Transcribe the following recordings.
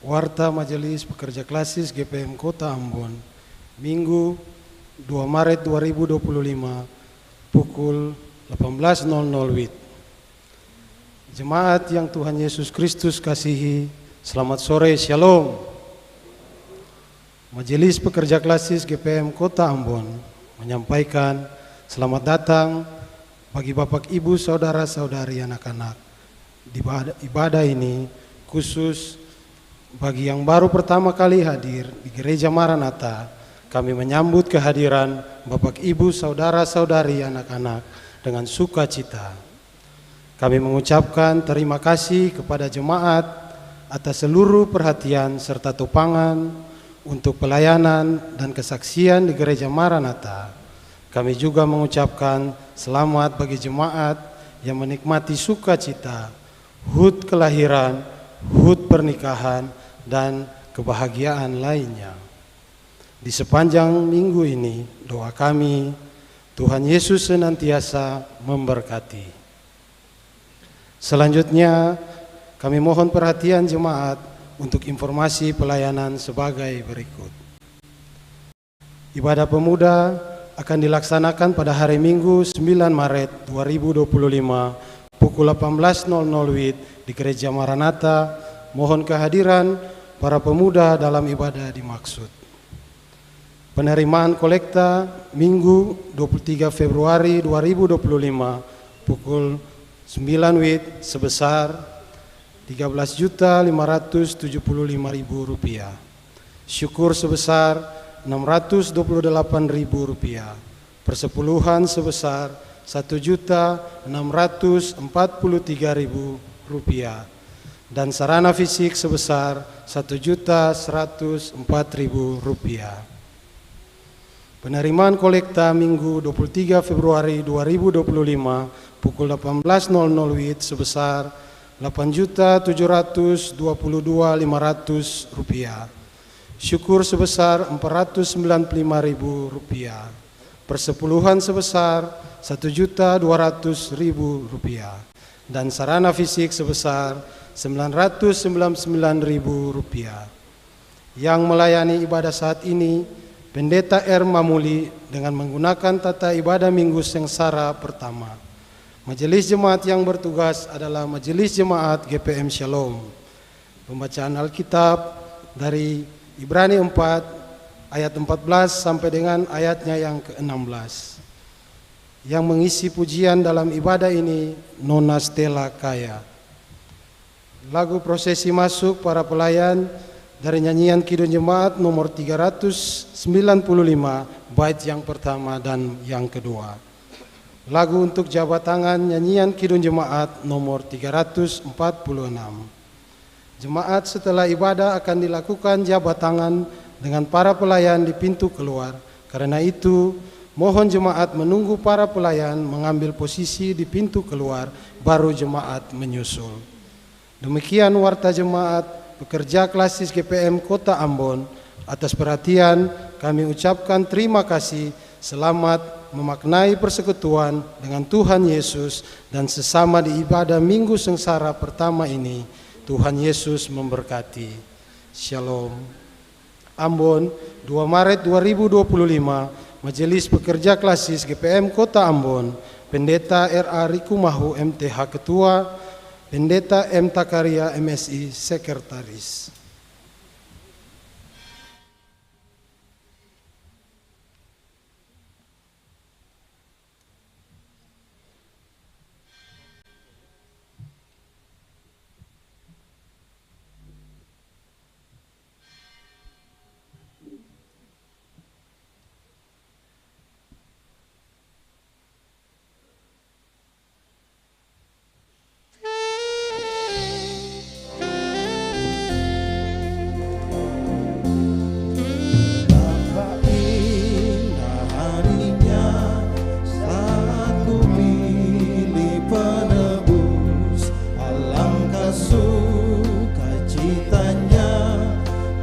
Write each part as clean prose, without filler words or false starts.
Warta Majelis Pekerja Klasis GPM Kota Ambon, Minggu 2 Maret 2025, pukul 18.00 WIB. Jemaat yang Tuhan Yesus Kristus kasihi, selamat sore, Shalom. Majelis Pekerja Klasis GPM Kota Ambon menyampaikan selamat datang bagi Bapak, Ibu, Saudara-saudari, anak-anak. Di ibadah ini khusus bagi yang baru pertama kali hadir di Gereja Maranatha, kami menyambut kehadiran Bapak, Ibu, Saudara-saudari, anak-anak dengan sukacita. Kami mengucapkan terima kasih kepada jemaat atas seluruh perhatian serta topangan untuk pelayanan dan kesaksian di Gereja Maranatha. Kami juga mengucapkan selamat bagi jemaat yang menikmati sukacita, HUT kelahiran, HUT pernikahan, dan kebahagiaan lainnya. Di sepanjang minggu ini, doa kami, Tuhan Yesus senantiasa memberkati. Selanjutnya, kami mohon perhatian jemaat untuk informasi pelayanan sebagai berikut. Ibadah pemuda akan dilaksanakan pada hari Minggu 9 Maret 2025 pukul 18.00 WIB di Gereja Maranatha. Mohon kehadiran para pemuda dalam ibadah dimaksud. Penerimaan kolekta Minggu 23 Februari 2025 pukul 9 WIB sebesar Rp13.575.000. Syukur sebesar Rp628.000. Persepuluhan sebesar Rp1.643.000 dan sarana fisik sebesar Rp1.104.000. Penerimaan kolekta Minggu 23 Februari 2025 pukul 18.00 WIB sebesar Rp8.722.500. Syukur sebesar Rp495.000. Persepuluhan sebesar Rp1.200.000 dan sarana fisik sebesar Rp999.000. Yang melayani ibadah saat ini Pendeta R. Mamuli dengan menggunakan tata ibadah Minggu Sengsara pertama. Majelis jemaat yang bertugas adalah Majelis Jemaat GPM Shalom. Pembacaan Alkitab dari Ibrani 4 ayat 14 sampai dengan ayatnya yang ke-16. Yang mengisi pujian dalam ibadah ini Nona Stella Kaya. Lagu prosesi masuk para pelayan dari nyanyian Kidung Jemaat nomor 395 bait yang pertama dan yang kedua. Lagu untuk jabat tangan nyanyian Kidung Jemaat nomor 346. Jemaat setelah ibadah akan dilakukan jabat tangan dengan para pelayan di pintu keluar. Karena itu, mohon jemaat menunggu para pelayan mengambil posisi di pintu keluar, baru jemaat menyusul. Demikian warta jemaat pekerja klasis GPM Kota Ambon. Atas perhatian kami ucapkan terima kasih. Selamat memaknai persekutuan dengan Tuhan Yesus dan sesama di ibadah Minggu Sengsara pertama ini. Tuhan Yesus memberkati. Shalom. Ambon, 2 Maret 2025, Majelis Pekerja Klasis GPM Kota Ambon, Pendeta R.A. Rikumahu MTH Ketua, Pendeta M. Takaria MSI Sekretaris.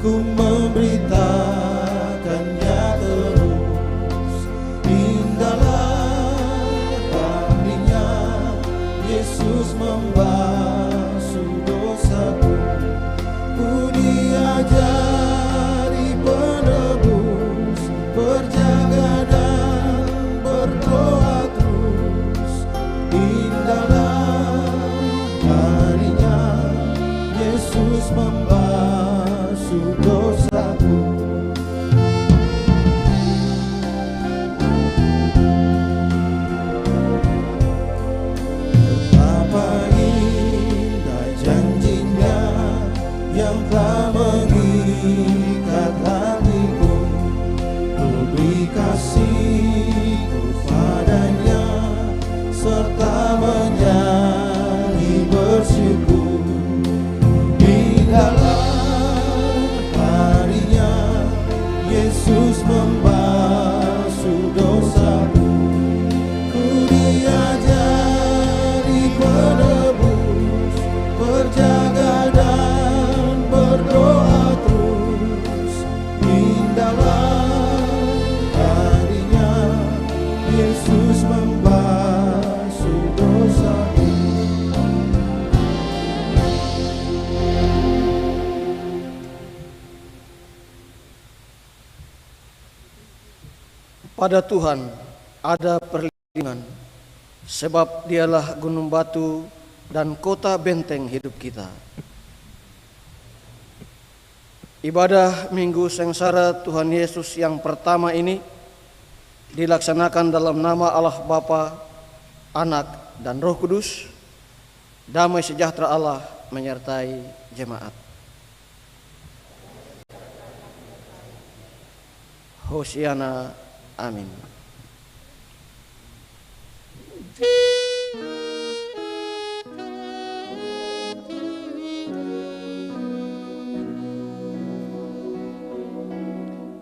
ku memberitakannya terus. Indahlah harinya Yesus membasuh dosaku. Ku diajari penebus, berjaga dan berdoa terus. Indahlah harinya Yesus membasuh dosaku. Betapa indah janjinya yang telah mengikat hatiku. Ku beri kasihku padanya serta menyanyi bersyukur. Indahlah harinya Yesus membasuh dosaku. Ku diajari penebus, berjaga dan berdoa terus. Indahlah harinya Yesus membasuh dosaku. Pada Tuhan ada perlindungan, sebab Dialah gunung batu dan kota benteng hidup kita. Ibadah Minggu Sengsara Tuhan Yesus yang pertama ini dilaksanakan dalam nama Allah Bapa, Anak, dan Roh Kudus. Damai sejahtera Allah menyertai jemaat. Hosiana, amin.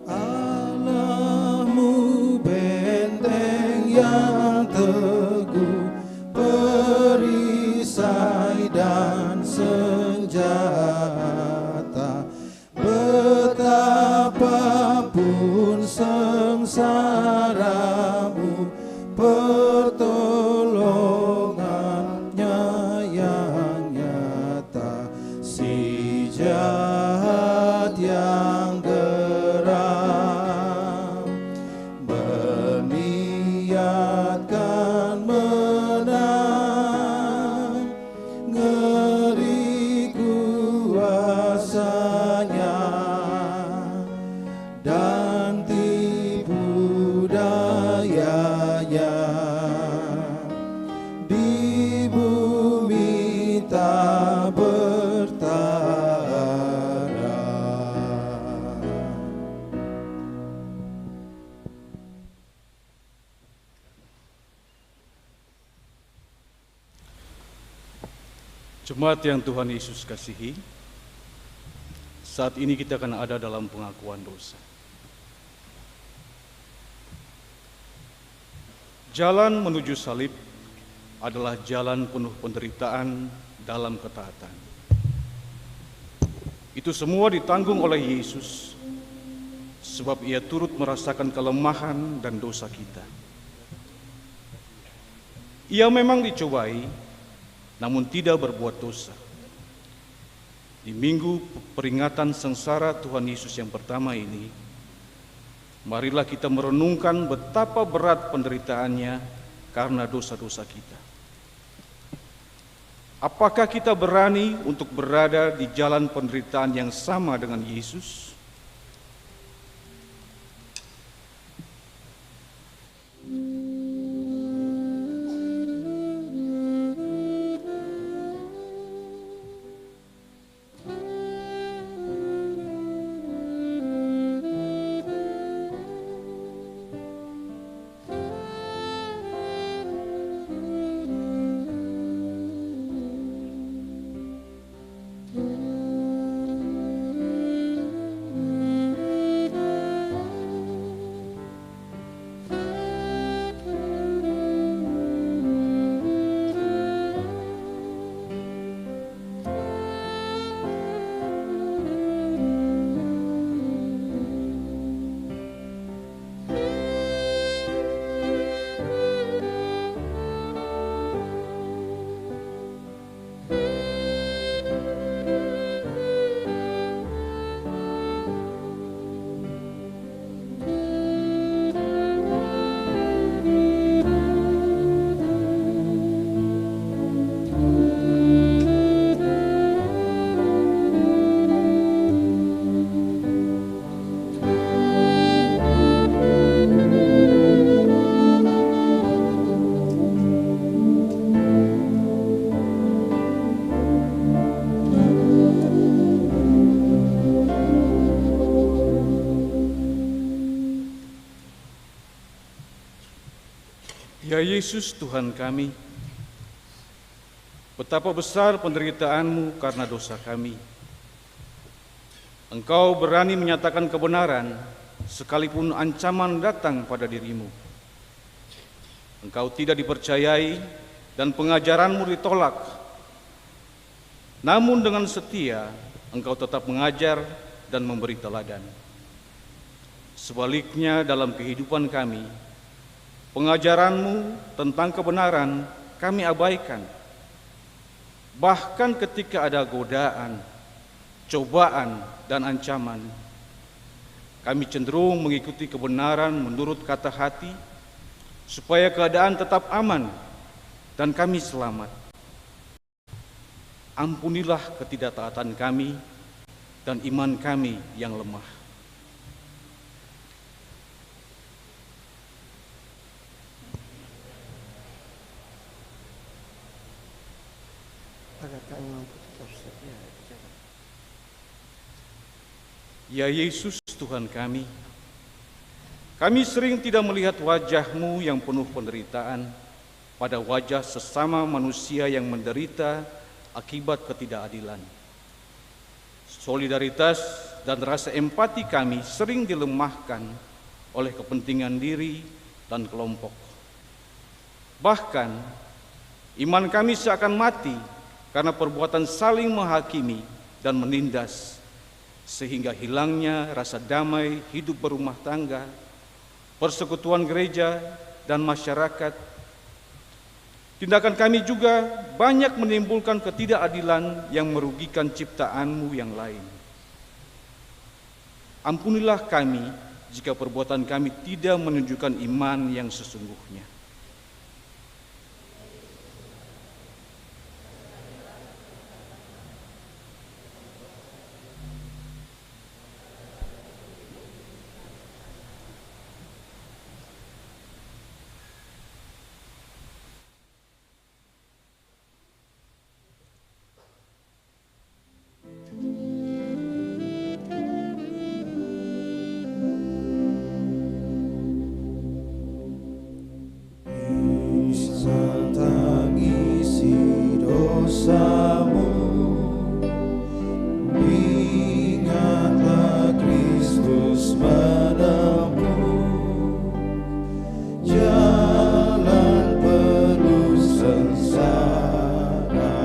Allahmu benteng yang teguh, perisai dan senjata. Betapapun sengsaramu, pertolongannya yang nyata. Si jahat yang geram berniatkan menang, ngeri kuasanya dan tipu dayanya. Di bumi tak bertara. Jemaat yang Tuhan Yesus kasihi, saat ini kita akan ada dalam pengakuan dosa. Jalan menuju salib adalah jalan penuh penderitaan dalam ketaatan. Itu semua ditanggung oleh Yesus, sebab Ia turut merasakan kelemahan dan dosa kita. Ia memang dicobai, namun tidak berbuat dosa. Di minggu peringatan sengsara Tuhan Yesus yang pertama ini, marilah kita merenungkan betapa berat penderitaannya karena dosa-dosa kita. Apakah kita berani untuk berada di jalan penderitaan yang sama dengan Yesus? Ya Yesus Tuhan kami, betapa besar penderitaan-Mu karena dosa kami. Engkau berani menyatakan kebenaran sekalipun ancaman datang pada diri-Mu. Engkau tidak dipercayai dan pengajaran-Mu ditolak. Namun dengan setia, Engkau tetap mengajar dan memberi teladan. Sebaliknya dalam kehidupan kami, pengajaran-Mu tentang kebenaran kami abaikan. Bahkan ketika ada godaan, cobaan, dan ancaman, kami cenderung mengikuti kebenaran menurut kata hati, supaya keadaan tetap aman dan kami selamat. Ampunilah ketidaktaatan kami dan iman kami yang lemah. Agar kami mampu tetap setia. Ya Yesus Tuhan kami sering tidak melihat wajah-Mu yang penuh penderitaan pada wajah sesama manusia yang menderita akibat ketidakadilan. Solidaritas dan rasa empati kami sering dilemahkan oleh kepentingan diri dan kelompok. Bahkan, iman kami seakan mati karena perbuatan saling menghakimi dan menindas, sehingga hilangnya rasa damai hidup berumah tangga, persekutuan gereja, dan masyarakat. Tindakan kami juga banyak menimbulkan ketidakadilan yang merugikan ciptaan-Mu yang lain. Ampunilah kami jika perbuatan kami tidak menunjukkan iman yang sesungguhnya. Tangisi dosamu, ingatlah Kristus menempuh jalan penuh sengsara,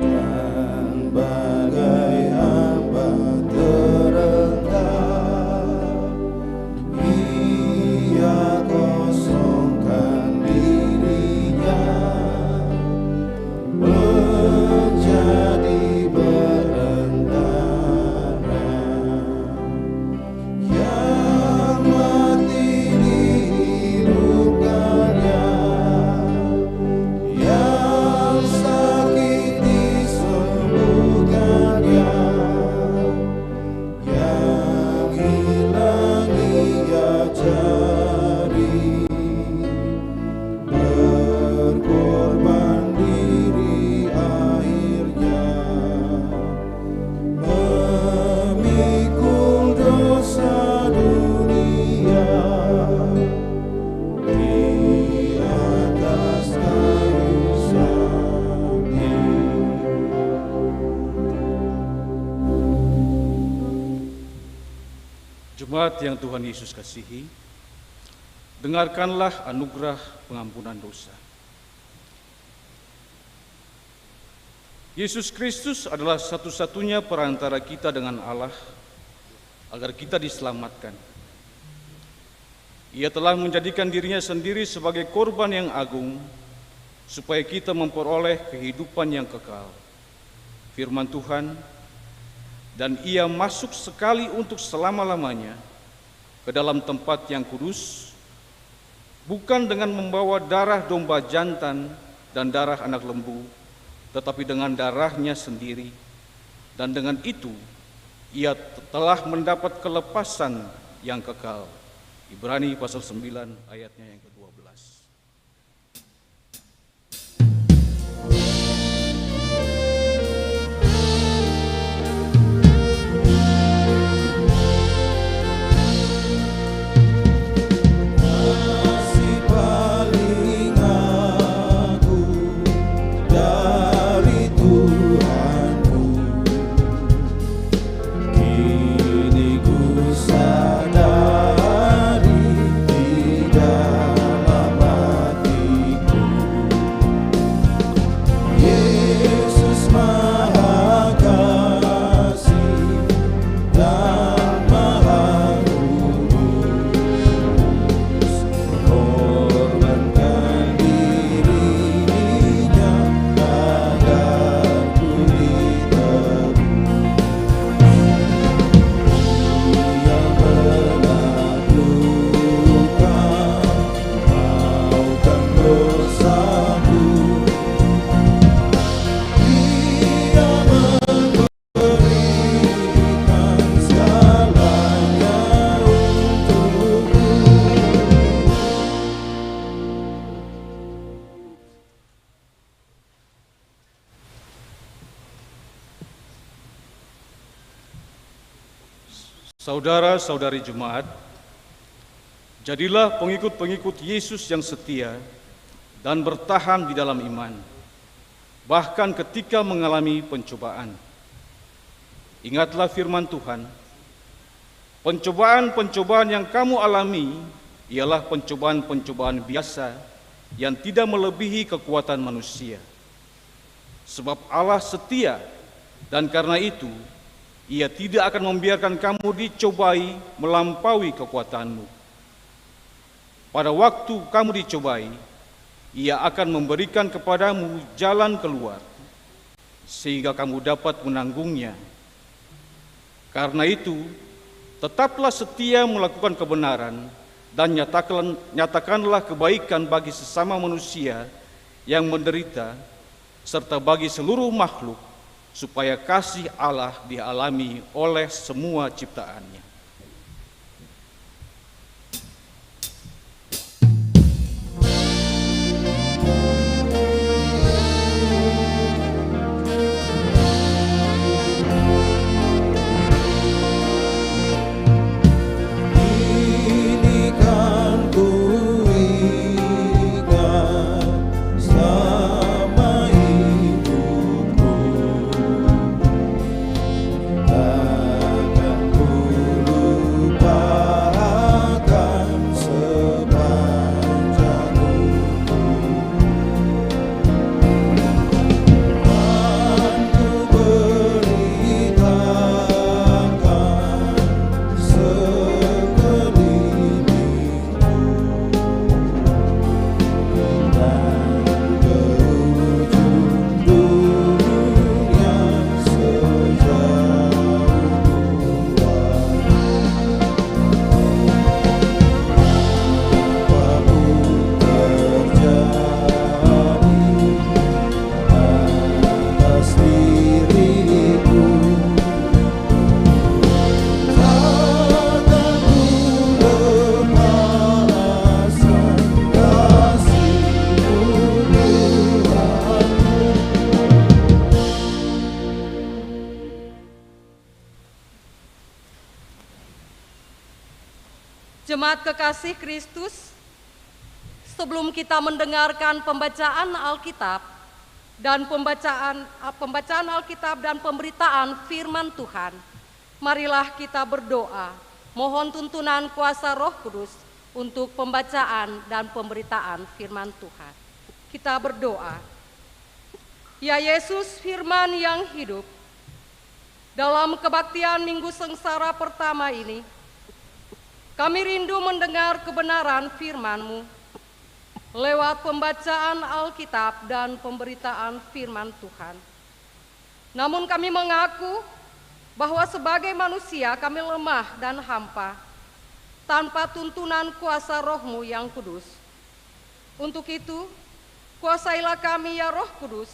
dan bagai hamba terengah, ia kosongkan dirinya menjadi berantara, yang mati dihidupkannya, yang sakit disembuhkannya, yang hilang ia cari, berkorban diri akhirnya, memikul dosa dunia di atas kayu salib. Jemaat yang Tuhan Yesus kasihi, dengarkanlah anugerah pengampunan dosa. Yesus Kristus adalah satu-satunya perantara kita dengan Allah agar kita diselamatkan. Ia telah menjadikan dirinya sendiri sebagai korban yang agung supaya kita memperoleh kehidupan yang kekal. Firman Tuhan, dan ia masuk sekali untuk selama-lamanya ke dalam tempat yang kudus, bukan dengan membawa darah domba jantan dan darah anak lembu, tetapi dengan darahnya sendiri, dan dengan itu ia telah mendapat kelepasan yang kekal. Ibrani pasal 9 ayatnya yang ke-12. Kasih Saudara-saudari jemaat, jadilah pengikut-pengikut Yesus yang setia dan bertahan di dalam iman, bahkan ketika mengalami pencobaan. Ingatlah firman Tuhan, pencobaan-pencobaan yang kamu alami ialah pencobaan-pencobaan biasa yang tidak melebihi kekuatan manusia. Sebab Allah setia, dan karena itu Ia tidak akan membiarkan kamu dicobai melampaui kekuatanmu. Pada waktu kamu dicobai, Ia akan memberikan kepadamu jalan keluar, sehingga kamu dapat menanggungnya. Karena itu, tetaplah setia melakukan kebenaran, dan nyatakanlah kebaikan bagi sesama manusia yang menderita, serta bagi seluruh makhluk, supaya kasih Allah dialami oleh semua ciptaannya. Ini kan ku ingat selama hidupku, takkan ku lupakan sepanjang umur. Kan ku beritakan sekelilingku, dan ke ujung dunia sejauh luar. Apapun terjadi atas diriku, takkan ku lepaskan kasih-Mu Tuhanku. Jemaat kekasih Kristus, sebelum kita mendengarkan pembacaan Alkitab dan pembacaan Alkitab dan pemberitaan firman Tuhan, marilah kita berdoa, mohon tuntunan kuasa Roh Kudus untuk pembacaan dan pemberitaan firman Tuhan. Kita berdoa. Ya Yesus, firman yang hidup, dalam kebaktian Minggu Sengsara pertama ini, kami rindu mendengar kebenaran firman-Mu lewat pembacaan Alkitab dan pemberitaan firman Tuhan. Namun kami mengaku bahwa sebagai manusia kami lemah dan hampa, tanpa tuntunan kuasa Roh-Mu yang kudus. Untuk itu, kuasailah kami ya Roh Kudus,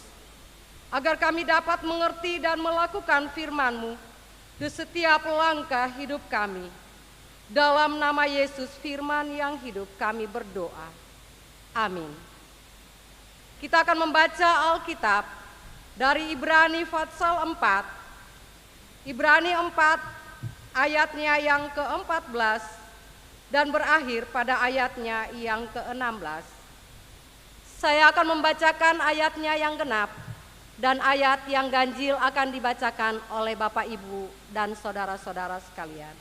agar kami dapat mengerti dan melakukan firman-Mu di setiap langkah hidup kami. Dalam nama Yesus firman yang hidup kami berdoa. Amin. Kita akan membaca Alkitab dari Ibrani pasal 4. Ibrani 4 ayatnya yang ke-14 dan berakhir pada ayatnya yang ke-16. Saya akan membacakan ayatnya yang genap dan ayat yang ganjil akan dibacakan oleh Bapak Ibu dan saudara-saudara sekalian.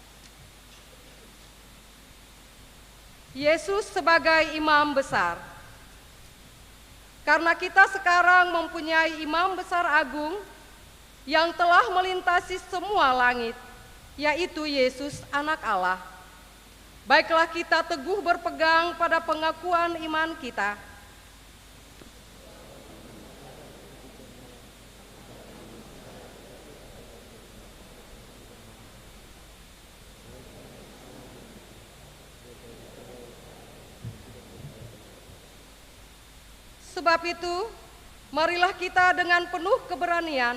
Yesus sebagai imam besar. Karena kita sekarang mempunyai imam besar agung yang telah melintasi semua langit, yaitu Yesus Anak Allah. Baiklah kita teguh berpegang pada pengakuan iman kita. Sebab itu, marilah kita dengan penuh keberanian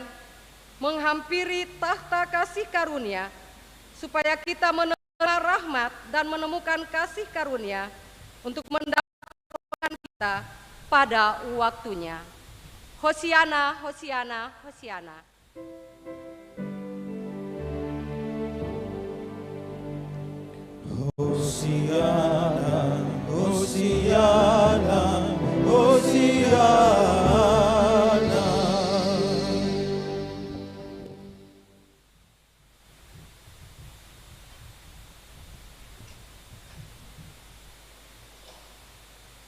menghampiri tahta kasih karunia, supaya kita menerima rahmat dan menemukan kasih karunia untuk mendapat pertolongan kita pada waktunya. Hosiana, Hosiana, Hosiana.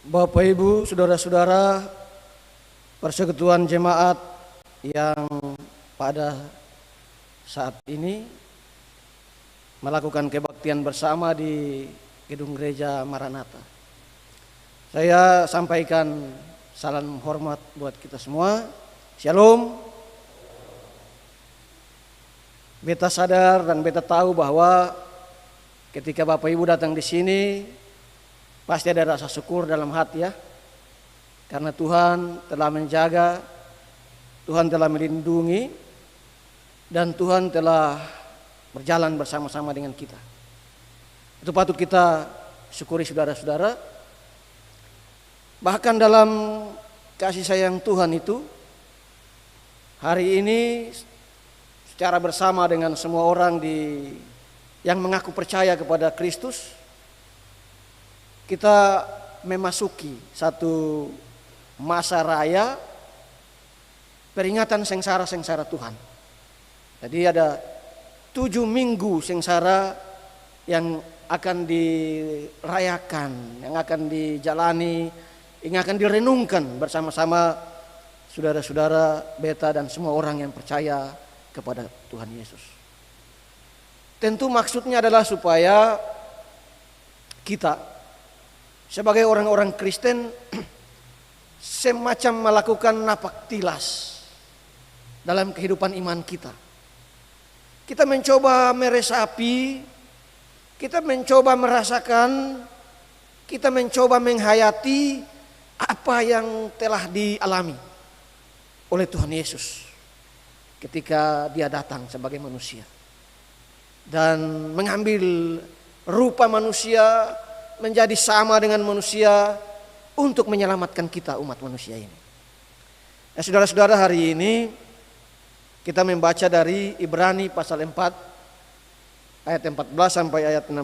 Bapak Ibu, saudara-saudara, persekutuan jemaat yang pada saat ini melakukan kebaktian bersama di gedung gereja Maranatha. Saya sampaikan salam hormat buat kita semua. Shalom. Beta sadar dan beta tahu bahwa ketika Bapak Ibu datang di sini pasti ada rasa syukur dalam hati ya. Karena Tuhan telah menjaga, Tuhan telah melindungi, dan Tuhan telah berjalan bersama-sama dengan kita. Itu patut kita syukuri saudara-saudara. Bahkan dalam kasih sayang Tuhan itu, hari ini secara bersama dengan semua orang yang mengaku percaya kepada Kristus, kita memasuki satu masa raya peringatan sengsara-sengsara Tuhan. Jadi ada 7 minggu sengsara yang akan dirayakan, yang akan dijalani, yang akan direnungkan bersama-sama saudara-saudara beta dan semua orang yang percaya kepada Tuhan Yesus. Tentu maksudnya adalah supaya kita sebagai orang-orang Kristen semacam melakukan napak tilas dalam kehidupan iman kita. Kita mencoba meresapi, kita mencoba merasakan, kita mencoba menghayati apa yang telah dialami oleh Tuhan Yesus ketika Dia datang sebagai manusia dan mengambil rupa manusia, menjadi sama dengan manusia untuk menyelamatkan kita umat manusia ini. Nah, saudara-saudara, hari ini kita membaca dari Ibrani pasal 4 ayat 14 sampai ayat 16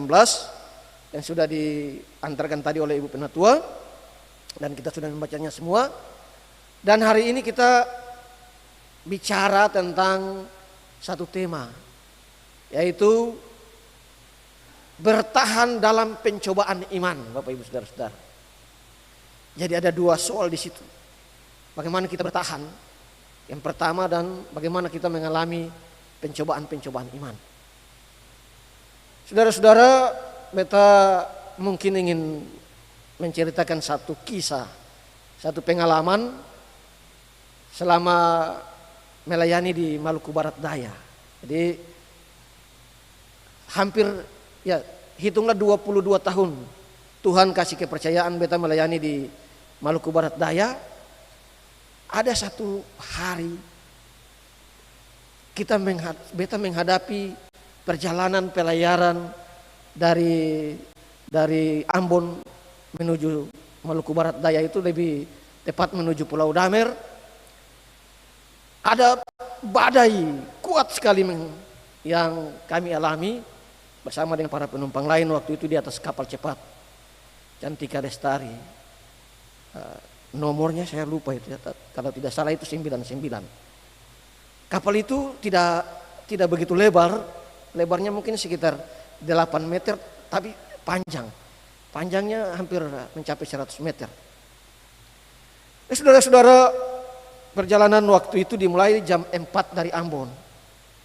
yang sudah diantarkan tadi oleh Ibu Penatua dan kita sudah membacanya semua. Dan hari ini kita bicara tentang satu tema, yaitu bertahan dalam pencobaan iman, Bapak Ibu Saudara-saudara. Jadi ada 2 soal di situ. Bagaimana kita bertahan? Yang pertama, dan bagaimana kita mengalami pencobaan-pencobaan iman. Saudara-saudara, beta mungkin ingin menceritakan satu kisah, satu pengalaman selama melayani di Maluku Barat Daya. Jadi hampir ya hitunglah 22 tahun Tuhan kasih kepercayaan beta melayani di Maluku Barat Daya. Ada satu hari beta menghadapi perjalanan pelayaran dari Ambon menuju Maluku Barat Daya, itu lebih tepat menuju Pulau Damer. Ada badai kuat sekali yang kami alami bersama dengan para penumpang lain waktu itu di atas kapal cepat Cantika Lestari. Nomornya saya lupa itu ya, kalau tidak salah itu 99. Kapal itu tidak begitu lebar, lebarnya mungkin sekitar 8 meter, tapi panjangnya hampir mencapai 100 meter. Saudara-saudara, perjalanan waktu itu dimulai jam 4 dari Ambon,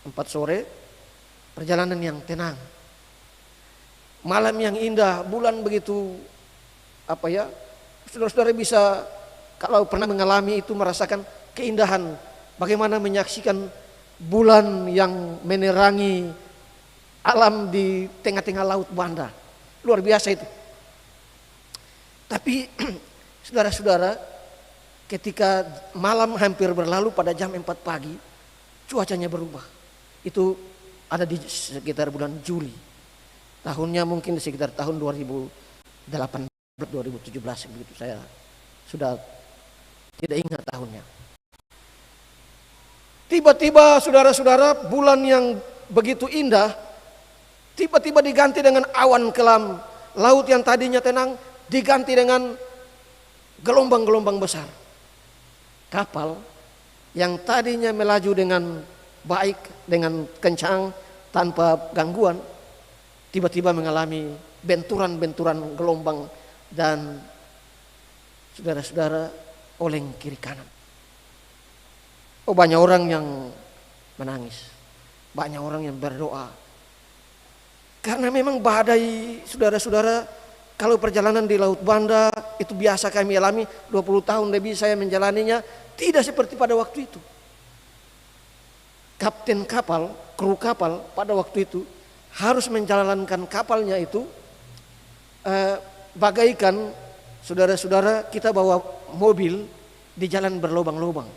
4 sore, perjalanan yang tenang. Malam yang indah, bulan begitu saudara-saudara bisa kalau pernah mengalami itu merasakan keindahan, bagaimana menyaksikan bulan yang menerangi alam di tengah-tengah laut Banda. Luar biasa itu. Tapi saudara-saudara, ketika malam hampir berlalu pada jam 4 pagi, cuacanya berubah. Itu ada di sekitar bulan Juli. Tahunnya mungkin di sekitar tahun 2018, 2017 begitu, saya sudah tidak ingat tahunnya. Tiba-tiba saudara-saudara, bulan yang begitu indah tiba-tiba diganti dengan awan kelam. Laut yang tadinya tenang diganti dengan gelombang-gelombang besar. Kapal yang tadinya melaju dengan baik, dengan kencang, tanpa gangguan, tiba-tiba mengalami benturan-benturan gelombang dan saudara-saudara, oleng kiri kanan. Oh, banyak orang yang menangis, banyak orang yang berdoa. Karena memang badai, saudara-saudara, kalau perjalanan di Laut Banda itu biasa kami alami, 20 tahun lebih saya menjalaninya, tidak seperti pada waktu itu. Kapten kapal, kru kapal pada waktu itu harus menjalankan kapalnya itu bagaikan, saudara-saudara, kita bawa mobil di jalan berlubang-lubang.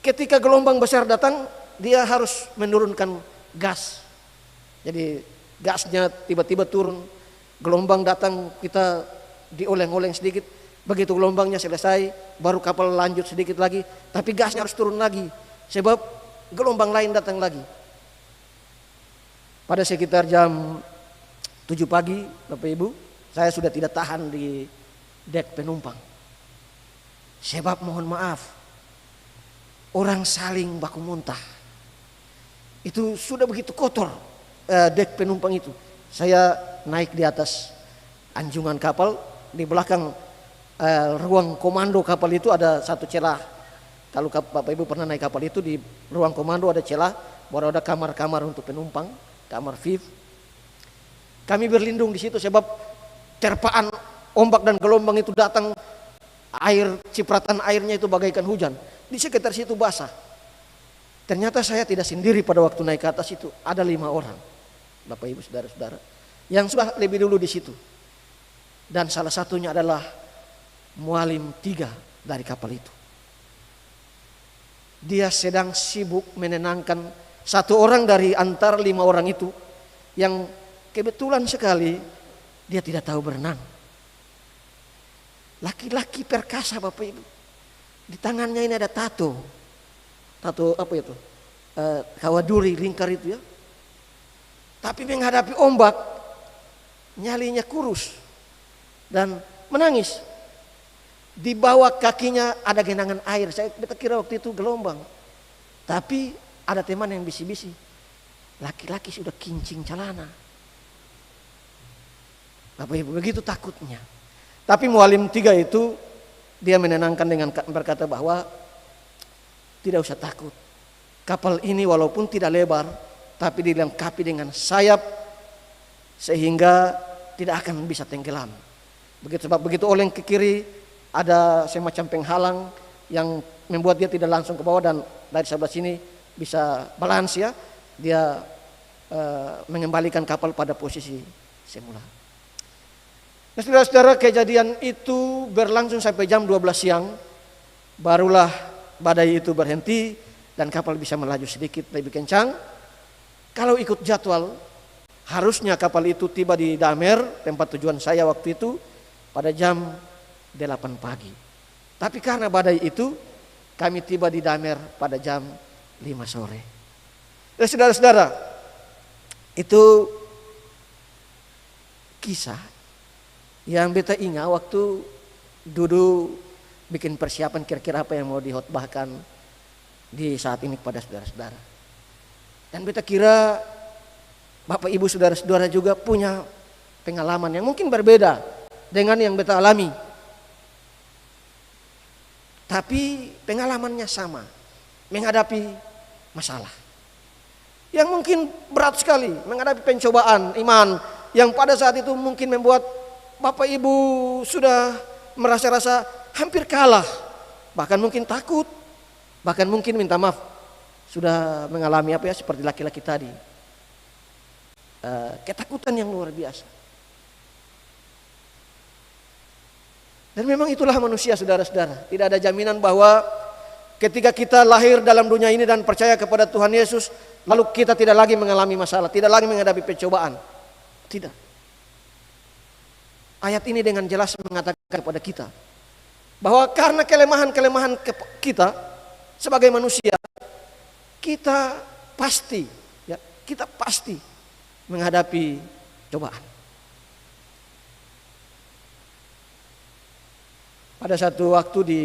Ketika gelombang besar datang, dia harus menurunkan gas. Jadi gasnya tiba-tiba turun, gelombang datang, kita dioleng-oleng sedikit. Begitu gelombangnya selesai, baru kapal lanjut sedikit lagi, tapi gasnya harus turun lagi, sebab gelombang lain datang lagi. Pada sekitar jam 7 pagi, Bapak Ibu, saya sudah tidak tahan di dek penumpang. Sebab mohon maaf, orang saling baku muntah. Itu sudah begitu kotor dek penumpang itu. Saya naik di atas anjungan kapal, di belakang ruang komando kapal itu ada satu celah. Kalau Bapak Ibu pernah naik kapal itu, di ruang komando ada celah, baru ada kamar-kamar untuk penumpang, kamar VIP. Kami berlindung di situ sebab terpaan ombak dan gelombang itu datang, air, cipratan airnya itu bagaikan hujan. Di sekitar situ basah. Ternyata saya tidak sendiri pada waktu naik ke atas itu, ada 5 orang, Bapak Ibu saudara-saudara, yang sudah lebih dulu di situ. Dan salah satunya adalah mualim 3 dari kapal itu. Dia sedang sibuk menenangkan satu orang dari antara 5 orang itu, yang kebetulan sekali dia tidak tahu berenang. Laki-laki perkasa, Bapak Ibu. Di tangannya ini ada tato apa itu? Kawaduri lingkar itu ya. Tapi menghadapi ombak, nyalinya kurus dan menangis. Di bawah kakinya ada genangan air. Saya kira waktu itu gelombang. Tapi ada teman yang bisi-bisi, laki-laki sudah kincing celana. Bapak Ibu, begitu takutnya. Tapi mualim 3 itu dia menenangkan dengan berkata bahwa tidak usah takut. Kapal ini walaupun tidak lebar, tapi dilengkapi dengan sayap sehingga tidak akan bisa tenggelam. Begitu oleng ke kiri, ada semacam penghalang yang membuat dia tidak langsung ke bawah, dan dari sebelah sini bisa balans ya. Dia mengembalikan kapal pada posisi semula. Nah, saudara-saudara, kejadian itu berlangsung sampai jam 12 siang. Barulah badai itu berhenti dan kapal bisa melaju sedikit lebih kencang. Kalau ikut jadwal, harusnya kapal itu tiba di Damer, tempat tujuan saya waktu itu, pada jam 8 pagi. Tapi karena badai itu, kami tiba di Damer pada jam 5 sore. Dan saudara-saudara, itu kisah yang beta ingat waktu duduk bikin persiapan kira-kira apa yang mau dihotbahkan di saat ini kepada saudara-saudara. Dan beta kira Bapak Ibu saudara-saudara juga punya pengalaman yang mungkin berbeda dengan yang beta alami. Tapi pengalamannya sama, menghadapi masalah yang mungkin berat sekali, menghadapi pencobaan iman yang pada saat itu mungkin membuat Bapak Ibu sudah merasa-rasa hampir kalah, bahkan mungkin takut, bahkan mungkin minta maaf, sudah mengalami apa ya, seperti laki-laki tadi, ketakutan yang luar biasa. Dan memang itulah manusia, saudara-saudara. Tidak ada jaminan bahwa ketika kita lahir dalam dunia ini dan percaya kepada Tuhan Yesus, lalu kita tidak lagi mengalami masalah, tidak lagi menghadapi pencobaan. Tidak. Ayat ini dengan jelas mengatakan kepada kita bahwa karena kelemahan-kelemahan kita sebagai manusia, kita pasti menghadapi cobaan. Pada satu waktu di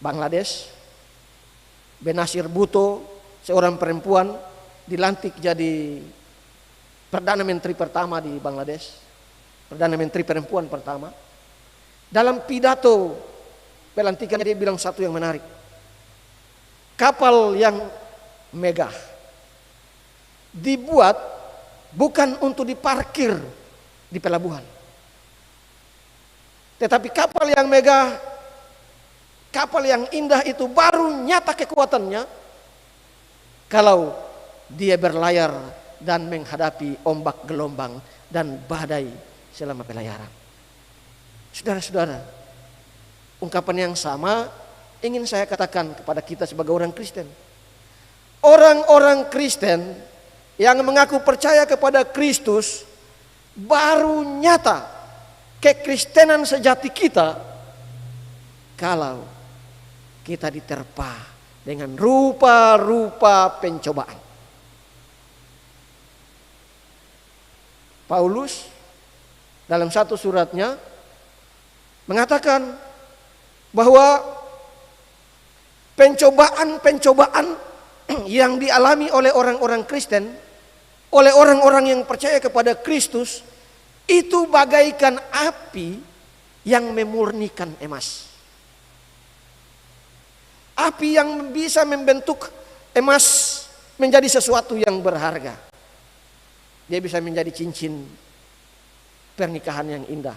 Bangladesh, Benazir Bhutto, seorang perempuan, dilantik jadi Perdana Menteri pertama di Bangladesh, Perdana Menteri perempuan pertama. Dalam pidato pelantikan dia bilang satu yang menarik. Kapal yang megah dibuat bukan untuk diparkir di pelabuhan. Tetapi kapal yang megah, kapal yang indah itu baru nyata kekuatannya kalau dia berlayar dan menghadapi ombak, gelombang, dan badai selama pelayaran. Saudara-saudara, ungkapan yang sama ingin saya katakan kepada kita sebagai orang Kristen. Orang-orang Kristen yang mengaku percaya kepada Kristus baru nyata kekristenan sejati kita kalau kita diterpa dengan rupa-rupa pencobaan. Paulus dalam satu suratnya mengatakan bahwa pencobaan-pencobaan yang dialami oleh orang-orang Kristen, oleh orang-orang yang percaya kepada Kristus, itu bagaikan api yang memurnikan emas. Api yang bisa membentuk emas menjadi sesuatu yang berharga. Dia bisa menjadi cincin pernikahan yang indah,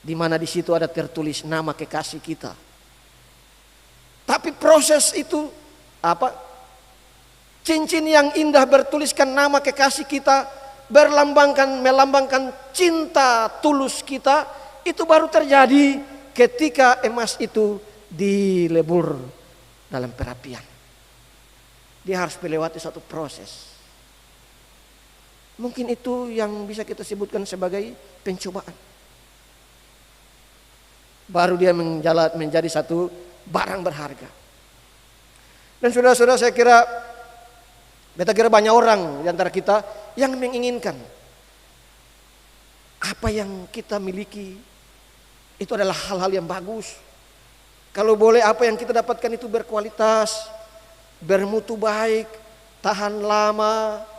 di mana di situ ada tertulis nama kekasih kita. Tapi proses itu apa? Cincin yang indah bertuliskan nama kekasih kita, melambangkan cinta tulus kita, itu baru terjadi ketika emas itu dilebur dalam perapian. Dia harus melewati satu proses. Mungkin itu yang bisa kita sebutkan sebagai pencobaan. Baru dia menjadi satu barang berharga. Dan saudara-saudara, saya kira banyak orang di antara kita yang menginginkan apa yang kita miliki itu adalah hal-hal yang bagus. Kalau boleh apa yang kita dapatkan itu berkualitas, bermutu baik, tahan lama.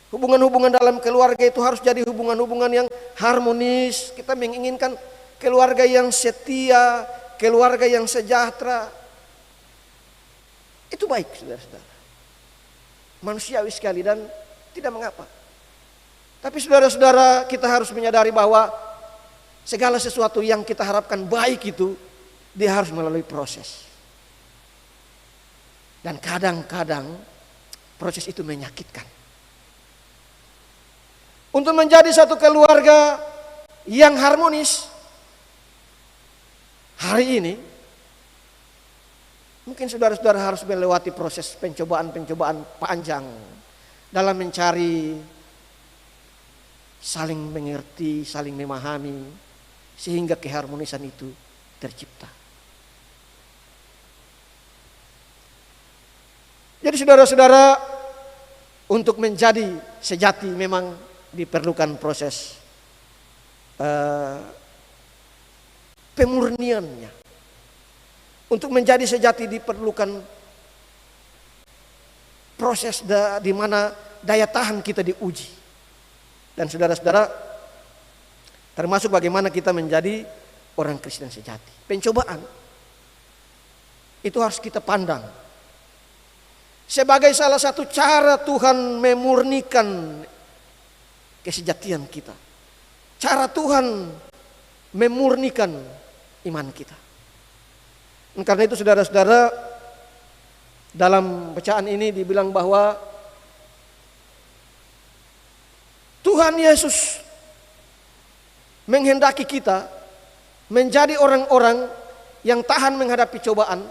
Hubungan-hubungan dalam keluarga itu harus jadi hubungan-hubungan yang harmonis. Kita menginginkan keluarga yang setia, keluarga yang sejahtera. Itu baik, saudara-saudara. Manusiawi sekali dan tidak mengapa. Tapi saudara-saudara, kita harus menyadari bahwa segala sesuatu yang kita harapkan baik itu, dia harus melalui proses. Dan kadang-kadang proses itu menyakitkan. Untuk menjadi satu keluarga yang harmonis hari ini, mungkin saudara-saudara harus melewati proses pencobaan-pencobaan panjang dalam mencari saling mengerti, saling memahami, sehingga keharmonisan itu tercipta. Jadi saudara-saudara, untuk menjadi sejati memang diperlukan proses pemurniannya. Untuk menjadi sejati diperlukan proses di mana daya tahan kita diuji. Dan saudara-saudara, termasuk bagaimana kita menjadi orang Kristen sejati. Pencobaan itu harus kita pandang sebagai salah satu cara Tuhan memurnikan kesejatian kita. Cara Tuhan memurnikan iman kita. Karena itu saudara-saudara, dalam bacaan ini dibilang bahwa Tuhan Yesus menghendaki kita menjadi orang-orang yang tahan menghadapi cobaan,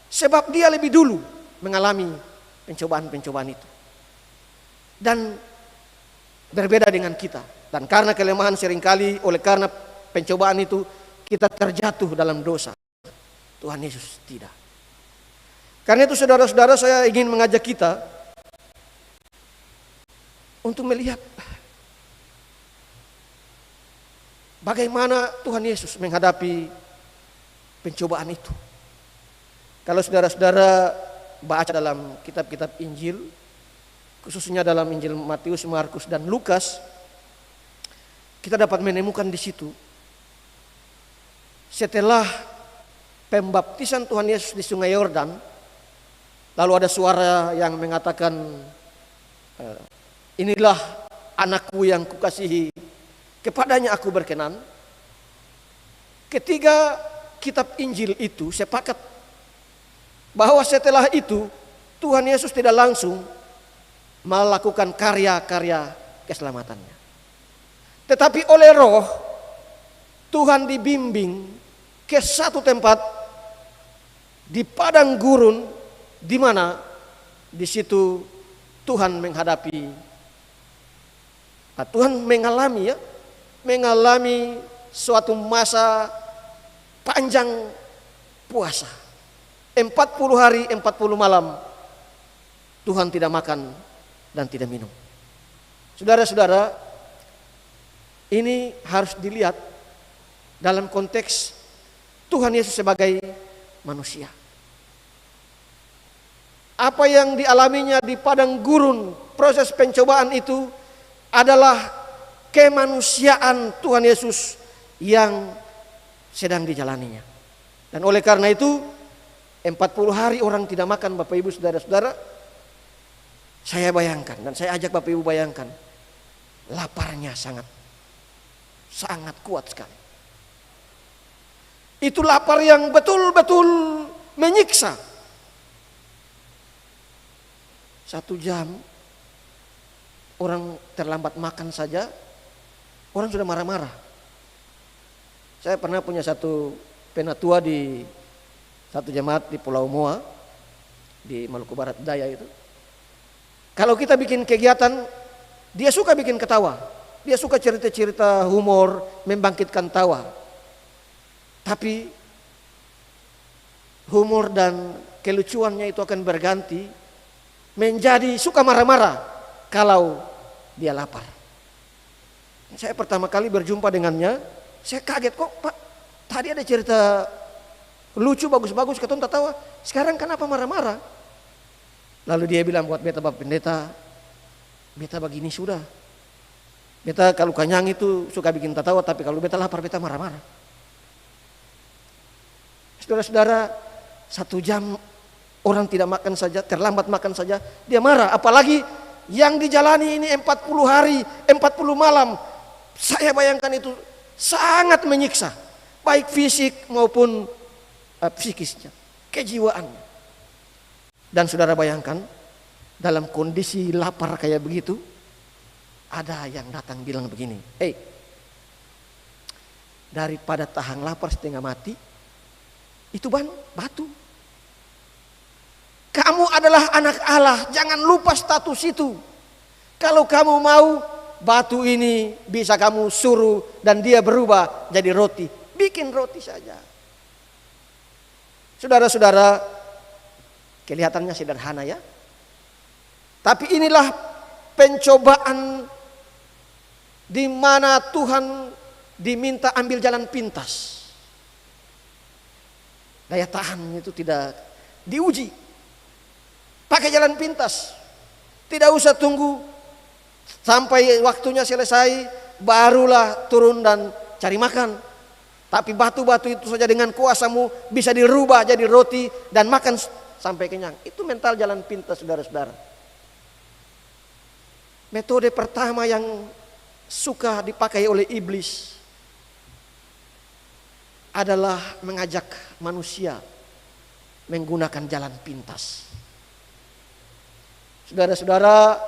sebab dia lebih dulu mengalami pencobaan-pencobaan itu. Dan berbeda dengan kita. Dan karena kelemahan seringkali oleh karena pencobaan itu kita terjatuh dalam dosa. Tuhan Yesus tidak. Karena itu saudara-saudara, saya ingin mengajak kita untuk melihat bagaimana Tuhan Yesus menghadapi pencobaan itu. Kalau saudara-saudara baca dalam kitab-kitab Injil, khususnya dalam Injil Matius, Markus, dan Lukas, kita dapat menemukan di situ setelah pembaptisan Tuhan Yesus di Sungai Yordan, lalu ada suara yang mengatakan, inilah anakku yang kukasihi, kepadanya aku berkenan. Ketiga kitab Injil itu sepakat bahwa setelah itu Tuhan Yesus tidak langsung melakukan karya-karya keselamatannya. Tetapi oleh Roh, Tuhan dibimbing ke satu tempat di padang gurun, di mana di situ Tuhan mengalami suatu masa panjang puasa. 40 hari 40 malam Tuhan tidak makan dan tidak minum. Saudara-saudara, ini harus dilihat dalam konteks Tuhan Yesus sebagai manusia. Apa yang dialaminya di padang gurun, proses pencobaan itu adalah kemanusiaan Tuhan Yesus yang sedang dijalaninya. Dan oleh karena itu 40 hari orang tidak makan, Bapak Ibu saudara-saudara. Saya bayangkan dan saya ajak Bapak Ibu bayangkan, laparnya sangat kuat sekali. Itu lapar yang betul-betul menyiksa. 1 jam orang terlambat makan saja, orang sudah marah-marah. Saya pernah punya satu penatua di satu jemaat di Pulau Moa, di Maluku Barat Daya itu. Kalau kita bikin kegiatan, dia suka bikin ketawa. Dia suka cerita-cerita humor, membangkitkan tawa. Tapi humor dan kelucuannya itu akan berganti menjadi suka marah-marah kalau dia lapar. Saya pertama kali berjumpa dengannya, saya kaget, kok Pak, tadi ada cerita lucu bagus-bagus ketemu tertawa, sekarang kenapa marah-marah? Lalu dia bilang buat beta, Bapak Pendeta, beta begini sudah. Beta kalau kanyang itu suka bikin tertawa, tapi kalau beta lapar beta marah-marah. Saudara-saudara, 1 jam orang tidak makan saja, terlambat makan saja, dia marah. Apalagi yang dijalani ini 40 hari, 40 malam. Saya bayangkan itu sangat menyiksa, baik fisik maupun psikisnya, kejiwaannya. Dan saudara bayangkan, dalam kondisi lapar kayak begitu, ada yang datang bilang begini, "Hei, daripada tahan lapar setengah mati, itu batu. Kamu adalah anak Allah, jangan lupa status itu. Kalau kamu mau, batu ini bisa kamu suruh dan dia berubah jadi roti. Bikin roti saja." Saudara-saudara, kelihatannya sederhana ya. Tapi inilah pencobaan di mana Tuhan diminta ambil jalan pintas. Daya tahan itu tidak diuji. Pakai jalan pintas. Tidak usah tunggu sampai waktunya selesai barulah turun dan cari makan. Tapi batu-batu itu saja dengan kuasamu bisa dirubah jadi roti dan makan sampai kenyang. Itu mental jalan pintas, saudara-saudara. Metode pertama yang suka dipakai oleh iblis adalah mengajak manusia menggunakan jalan pintas. Saudara-saudara,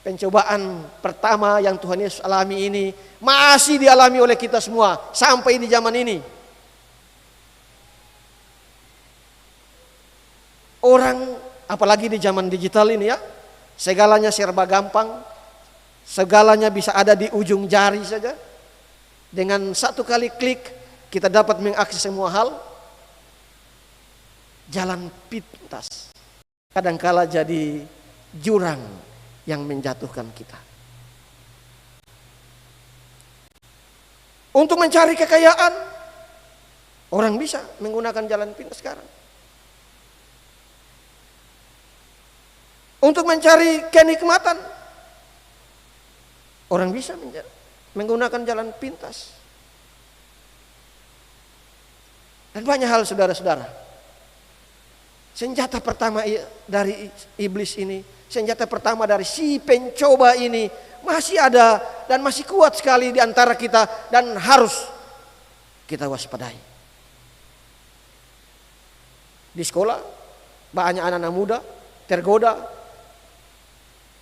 pencobaan pertama yang Tuhan Yesus alami ini masih dialami oleh kita semua sampai di zaman ini. Orang, apalagi di zaman digital ini ya, segalanya serba gampang, segalanya bisa ada di ujung jari saja. Dengan 1 kali klik kita dapat mengakses semua hal. Jalan pintas kadangkala jadi jurang yang menjatuhkan kita. Untuk mencari kekayaan, orang bisa menggunakan jalan pintas sekarang. Untuk mencari kenikmatan, orang bisa menggunakan jalan pintas. Dan banyak hal saudara-saudara. Senjata pertama dari iblis ini, senjata pertama dari si pencoba ini masih ada dan masih kuat sekali di antara kita dan harus kita waspadai. Di sekolah banyak anak-anak muda tergoda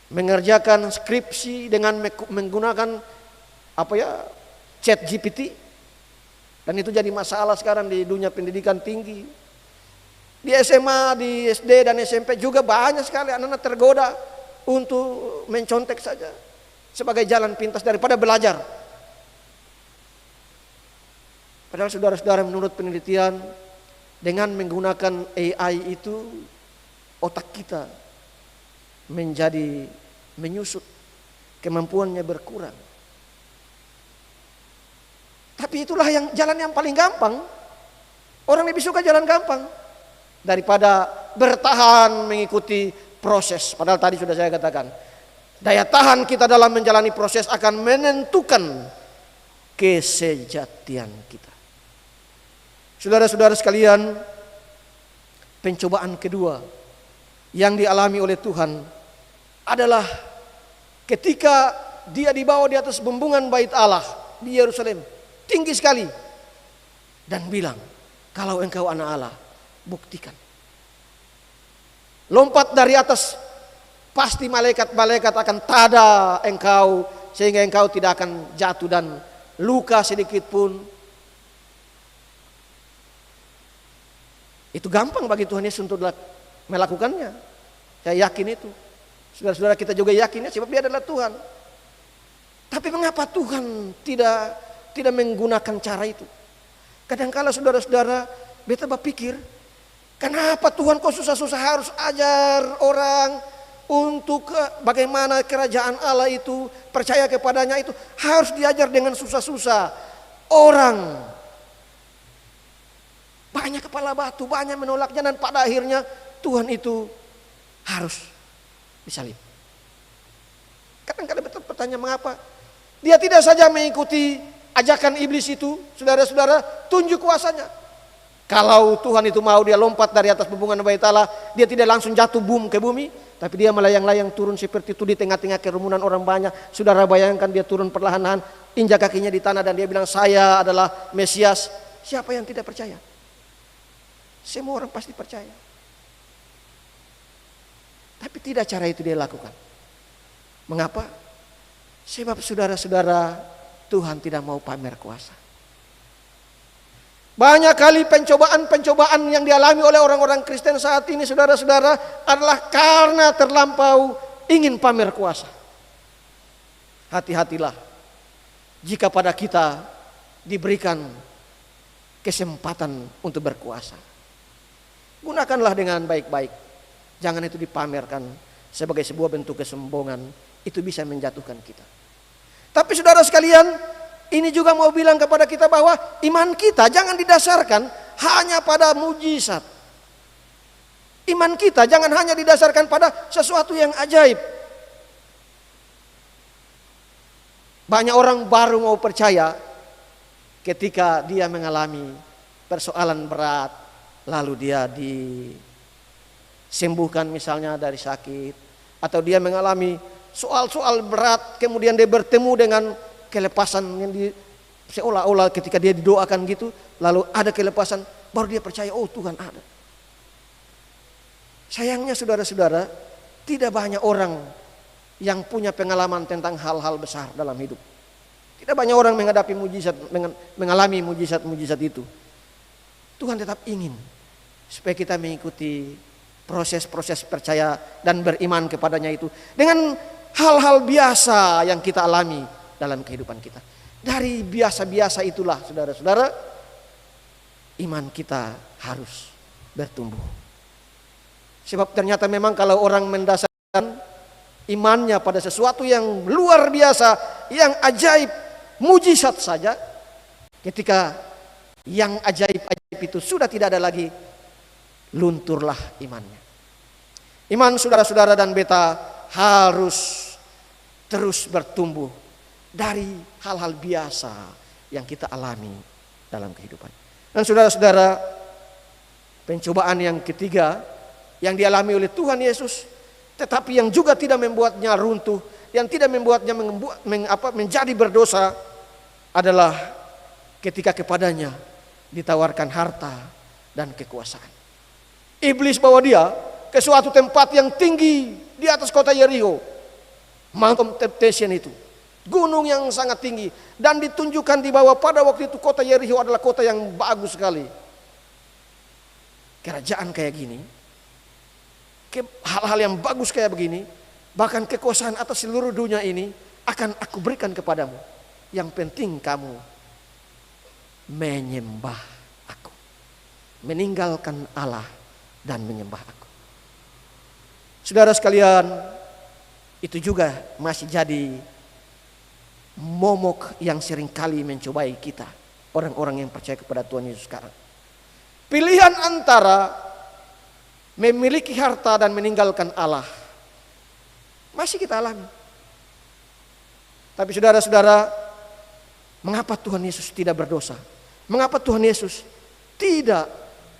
mengerjakan skripsi dengan menggunakan Chat GPT, dan itu jadi masalah sekarang di dunia pendidikan tinggi. Di SMA, di SD dan SMP juga banyak sekali anak-anak tergoda untuk mencontek saja sebagai jalan pintas daripada belajar. Padahal saudara-saudara, menurut penelitian, dengan menggunakan AI itu otak kita menjadi menyusut, kemampuannya berkurang. Tapi itulah jalan yang paling gampang. Orang lebih suka jalan gampang daripada bertahan mengikuti proses. Padahal tadi sudah saya katakan, daya tahan kita dalam menjalani proses akan menentukan kesejatian kita. Saudara-saudara sekalian, pencobaan kedua yang dialami oleh Tuhan adalah ketika dia dibawa di atas bumbungan bait Allah di Yerusalem, tinggi sekali, dan bilang, kalau engkau anak Allah, buktikan. Lompat dari atas, pasti malaikat-malaikat akan tada engkau sehingga engkau tidak akan jatuh dan luka sedikit pun. Itu gampang bagi Tuhan Yesus untuk melakukannya. Saya yakin itu. Saudara-saudara, kita juga yakinnya sebab dia adalah Tuhan. Tapi mengapa Tuhan tidak menggunakan cara itu? Kadang-kala saudara-saudara, beta berpikir, kenapa Tuhan kok susah-susah harus ajar orang untuk bagaimana kerajaan Allah itu, percaya kepadanya itu harus diajar dengan susah-susah. Orang banyak kepala batu, banyak menolaknya, dan pada akhirnya Tuhan itu harus disalib. Kadang-kadang betul bertanya, mengapa? Dia tidak saja mengikuti ajakan iblis itu, saudara-saudara, tunjuk kuasanya. Kalau Tuhan itu mau dia lompat dari atas bumbungan bait Allah, dia tidak langsung jatuh ke bumi, tapi dia melayang-layang turun seperti itu di tengah-tengah kerumunan orang banyak. Saudara bayangkan dia turun perlahan-lahan, injak kakinya di tanah, dan dia bilang, saya adalah Mesias. Siapa yang tidak percaya? Semua orang pasti percaya. Tapi tidak cara itu dia lakukan. Mengapa? Sebab saudara-saudara, Tuhan tidak mau pamer kuasa. Banyak kali pencobaan-pencobaan yang dialami oleh orang-orang Kristen saat ini, saudara-saudara, adalah karena terlampau ingin pamer kuasa. Hati-hatilah jika pada kita diberikan kesempatan untuk berkuasa. Gunakanlah dengan baik-baik. Jangan itu dipamerkan sebagai sebuah bentuk kesombongan. Itu bisa menjatuhkan kita. Tapi saudara sekalian, ini juga mau bilang kepada kita bahwa iman kita jangan didasarkan hanya pada mujizat. Iman kita jangan hanya didasarkan pada sesuatu yang ajaib. Banyak orang baru mau percaya ketika dia mengalami persoalan berat, lalu dia disembuhkan misalnya dari sakit, atau dia mengalami soal-soal berat, kemudian dia bertemu dengan kelepasan yang seolah-olah ketika dia didoakan gitu, lalu ada kelepasan, baru dia percaya, oh Tuhan ada. Sayangnya saudara-saudara, tidak banyak orang yang punya pengalaman tentang hal-hal besar dalam hidup. Tidak banyak orang menghadapi mujizat, mengalami mujizat-mujizat itu. Tuhan tetap ingin supaya kita mengikuti proses-proses percaya dan beriman kepadanya itu dengan hal-hal biasa yang kita alami dalam kehidupan kita. Dari biasa-biasa itulah saudara-saudara, iman kita harus bertumbuh. Sebab ternyata memang kalau orang mendasarkan imannya pada sesuatu yang luar biasa, yang ajaib, mujizat saja, ketika yang ajaib-ajaib itu sudah tidak ada lagi, lunturlah imannya. Iman saudara-saudara dan beta harus terus bertumbuh dari hal-hal biasa yang kita alami dalam kehidupan. Dan saudara-saudara, pencobaan yang ketiga yang dialami oleh Tuhan Yesus, tetapi yang juga tidak membuatnya runtuh, yang tidak membuatnya menjadi berdosa, adalah ketika kepadanya ditawarkan harta dan kekuasaan. Iblis bawa dia ke suatu tempat yang tinggi di atas kota Yeriho, Mount Temptation itu, gunung yang sangat tinggi, dan ditunjukkan di bawah. Pada waktu itu kota Yeriho adalah kota yang bagus sekali. Kerajaan kayak gini, hal-hal yang bagus kayak begini, bahkan kekuasaan atas seluruh dunia ini akan aku berikan kepadamu. Yang penting kamu menyembah aku, meninggalkan Allah dan menyembah aku. Saudara sekalian, itu juga masih jadi momok yang seringkali mencobai kita, orang-orang yang percaya kepada Tuhan Yesus sekarang. Pilihan antara memiliki harta dan meninggalkan Allah masih kita alami. Tapi saudara-saudara, mengapa Tuhan Yesus tidak berdosa? Mengapa Tuhan Yesus tidak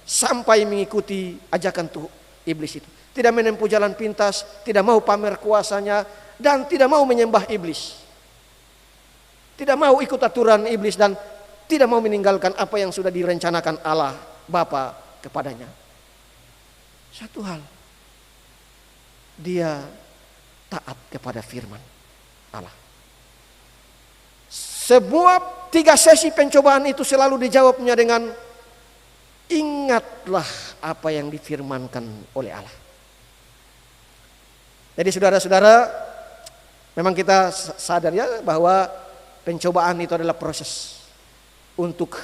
sampai mengikuti ajakan iblis itu? Tidak menempuh jalan pintas, tidak mau pamer kuasanya, dan tidak mau menyembah iblis. Tidak mau ikut aturan iblis dan tidak mau meninggalkan apa yang sudah direncanakan Allah Bapa kepadanya. Satu hal, dia taat kepada firman Allah. Sebuah 3 sesi pencobaan itu selalu dijawabnya dengan ingatlah apa yang difirmankan oleh Allah. Jadi saudara-saudara, memang kita sadar ya bahwa pencobaan itu adalah proses untuk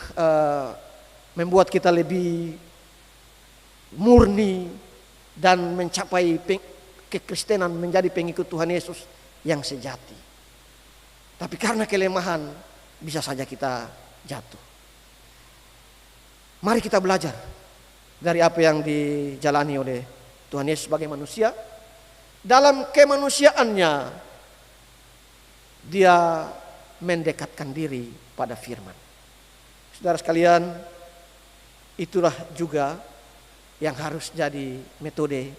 membuat kita lebih murni dan mencapai kekristenan, menjadi pengikut Tuhan Yesus yang sejati. Tapi karena kelemahan bisa saja kita jatuh. Mari kita belajar dari apa yang dijalani oleh Tuhan Yesus sebagai manusia. Dalam kemanusiaannya dia mendekatkan diri pada firman. Saudara sekalian, itulah juga yang harus jadi metode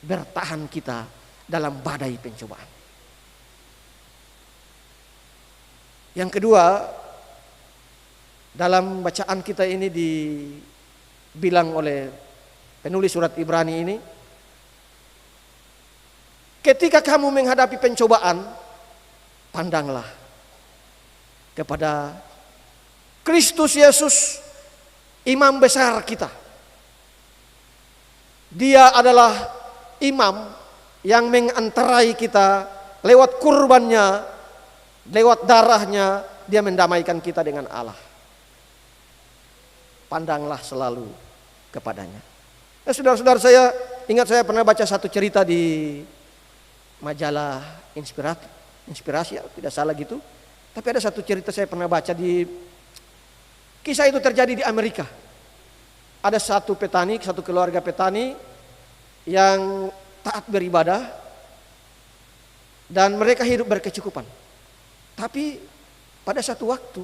bertahan kita dalam badai pencobaan. Yang kedua, dalam bacaan kita ini dibilang oleh penulis surat Ibrani ini, ketika kamu menghadapi pencobaan, pandanglah kepada Kristus Yesus, imam besar kita. Dia adalah imam yang mengantarai kita lewat kurbannya, lewat darahnya, dia mendamaikan kita dengan Allah. Pandanglah selalu kepadanya. Saudara-saudara, saya ingat saya pernah baca satu cerita di majalah Inspirasi, ya, tidak salah gitu. Tapi ada satu cerita saya pernah baca kisah itu terjadi di Amerika. Ada satu keluarga petani yang taat beribadah dan mereka hidup berkecukupan. Tapi pada satu waktu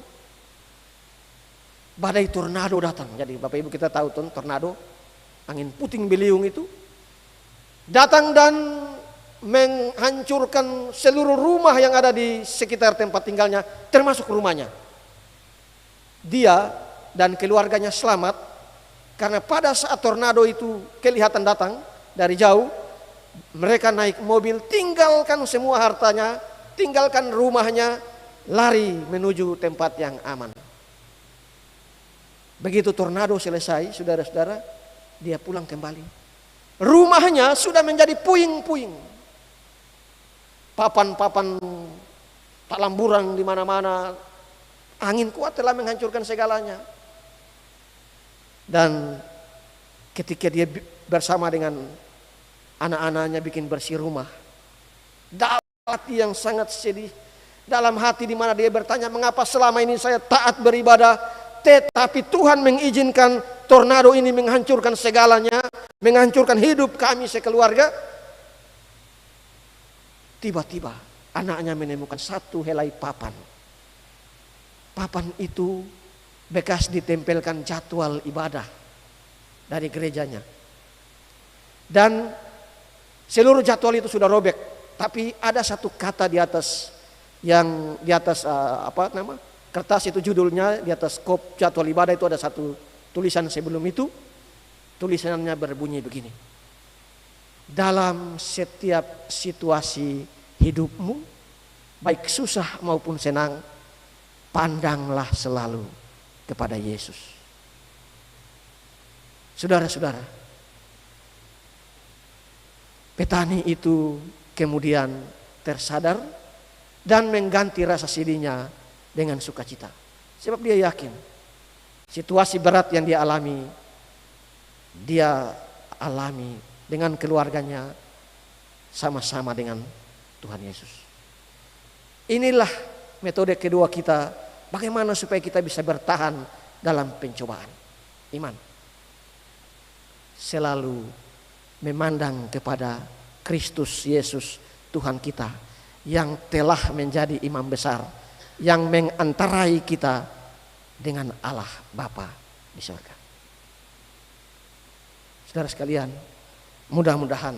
badai tornado datang. Jadi Bapak Ibu kita tahu tornado, angin puting beliung itu datang dan menghancurkan seluruh rumah yang ada di sekitar tempat tinggalnya, termasuk rumahnya. Dia dan keluarganya selamat karena pada saat tornado itu kelihatan datang dari jauh, mereka naik mobil, tinggalkan semua hartanya, tinggalkan rumahnya, lari menuju tempat yang aman. Begitu tornado selesai, saudara-saudara, dia pulang kembali. Rumahnya sudah menjadi puing-puing. Papan-papan talamburang di mana-mana. Angin kuat telah menghancurkan segalanya. Dan ketika dia bersama dengan anak-anaknya bikin bersih rumah, dalam hati yang sangat sedih, dalam hati di mana dia bertanya, mengapa selama ini saya taat beribadah, tetapi Tuhan mengizinkan tornado ini menghancurkan segalanya, menghancurkan hidup kami sekeluarga. Tiba-tiba anaknya menemukan satu helai papan. Papan itu bekas ditempelkan jadwal ibadah dari gerejanya. Dan seluruh jadwal itu sudah robek, tapi ada satu kata di atas yang di atas kertas itu, judulnya di atas kop jadwal ibadah itu ada satu tulisan sebelum itu. Tulisannya berbunyi begini: dalam setiap situasi hidupmu, baik susah maupun senang, pandanglah selalu kepada Yesus. Saudara-saudara, petani itu kemudian tersadar dan mengganti rasa sedihnya dengan sukacita. Sebab dia yakin situasi berat yang dia alami dengan keluarganya sama-sama dengan Tuhan Yesus. Inilah metode kedua kita, bagaimana supaya kita bisa bertahan dalam pencobaan. Iman. Selalu memandang kepada Kristus Yesus Tuhan kita yang telah menjadi imam besar, yang mengantarai kita dengan Allah Bapa di surga. Saudara sekalian, mudah-mudahan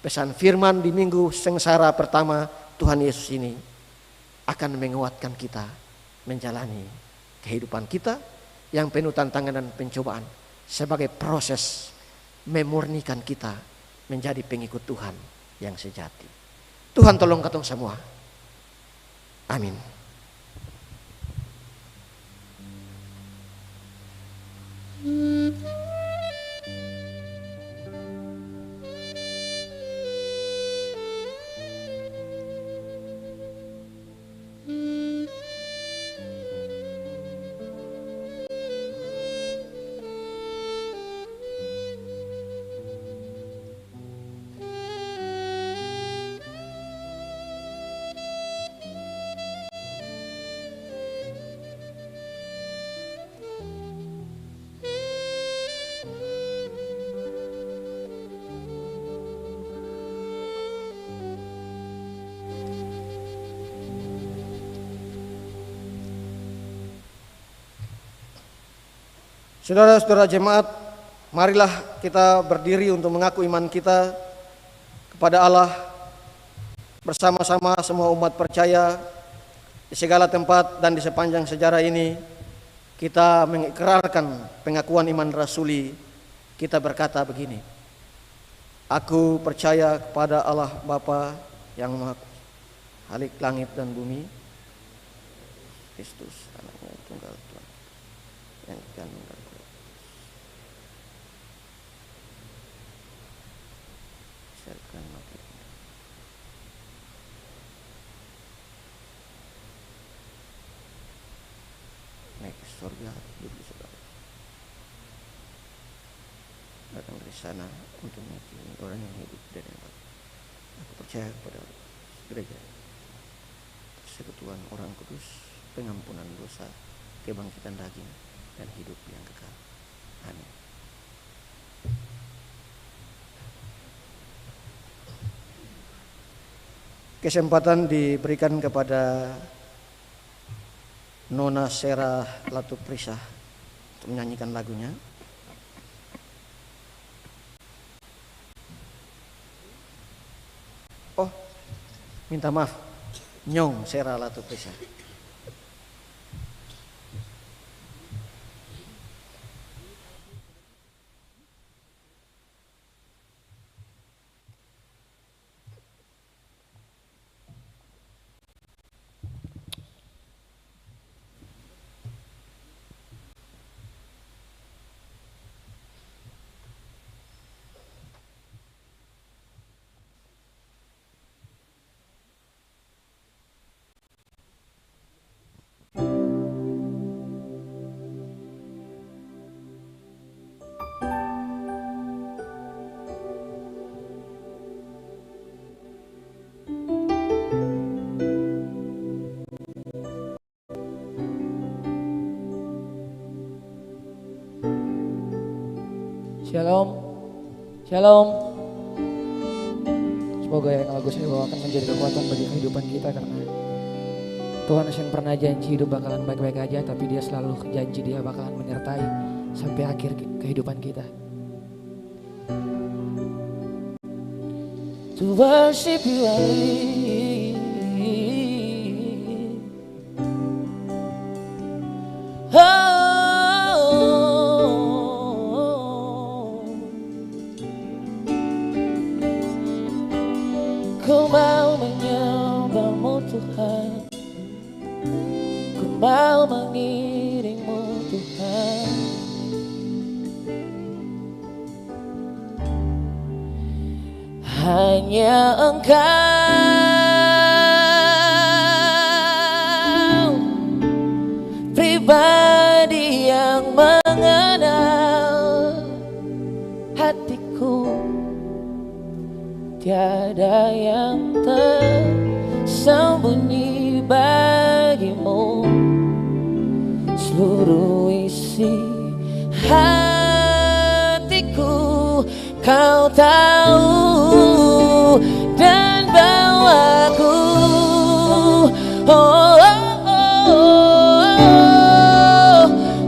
pesan firman di minggu sengsara pertama Tuhan Yesus ini akan menguatkan kita menjalani kehidupan kita yang penuh tantangan dan pencobaan sebagai proses memurnikan kita menjadi pengikut Tuhan yang sejati. Tuhan tolong katong semua. Amin. Saudara-saudara jemaat, marilah kita berdiri untuk mengaku iman kita kepada Allah bersama-sama semua umat percaya di segala tempat dan di sepanjang sejarah ini. Kita mengikrarkan pengakuan iman rasuli. Kita berkata begini: aku percaya kepada Allah Bapa yang Maha Khalik langit dan bumi, Kristus anaknya tunggal Tuhan yang dikandung dari serkan mati, naik ke surga, hidup di surga, datang dari sana untuk menghakimi orang yang hidup dan yang mati. Aku percaya kepada gereja, persekutuan orang kudus, pengampunan dosa, kebangkitan daging, dan hidup yang kekal. Amin. Kesempatan diberikan kepada Nona Sera Latuprisa untuk menyanyikan lagunya. Oh, minta maaf, Nyong Sera Latuprisa. Shalom, shalom. Semoga yang lagu saya bawakan menjadi kekuatan bagi kehidupan kita, karena Tuhan yang pernah janji hidup bakalan baik-baik aja, tapi dia selalu janji dia bakalan menyertai sampai akhir kehidupan kita. To worship you I live. Ku mau menyembahmu Tuhan, ku mau mengiringmu Tuhan. Hanya Engkau pribadi yang mengenal hatiku. Tiada yang tersembunyi bagimu, seluruh isi hatiku Kau tahu dan bawaku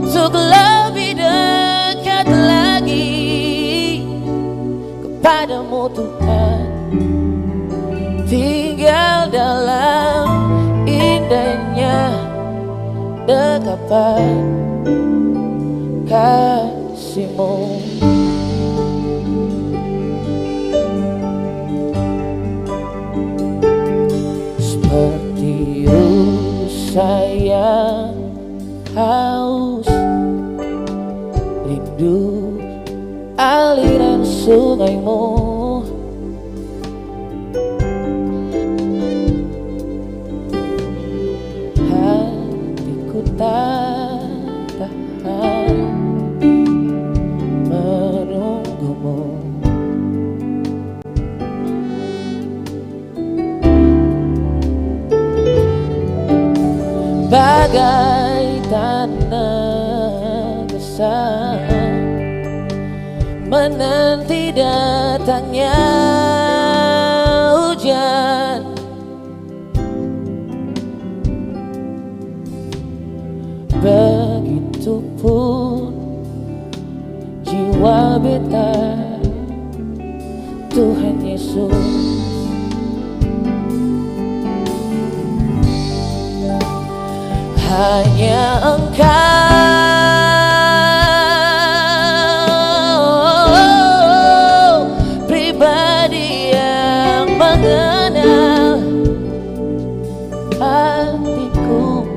untuk lebih dekat lagi kepadamu Tuhan. Tinggal dalam indahnya dekapan kasih-Mu. Seperti rusa yang haus, rindu aliran sungai-Mu. Hatiku tak tahan menunggu-Mu. Bagai tanah basah menanti datangnya hujan, begitupun jiwa beta Tuhan Yesus. Hanya Engkau pribadi yang mengenal hatiku.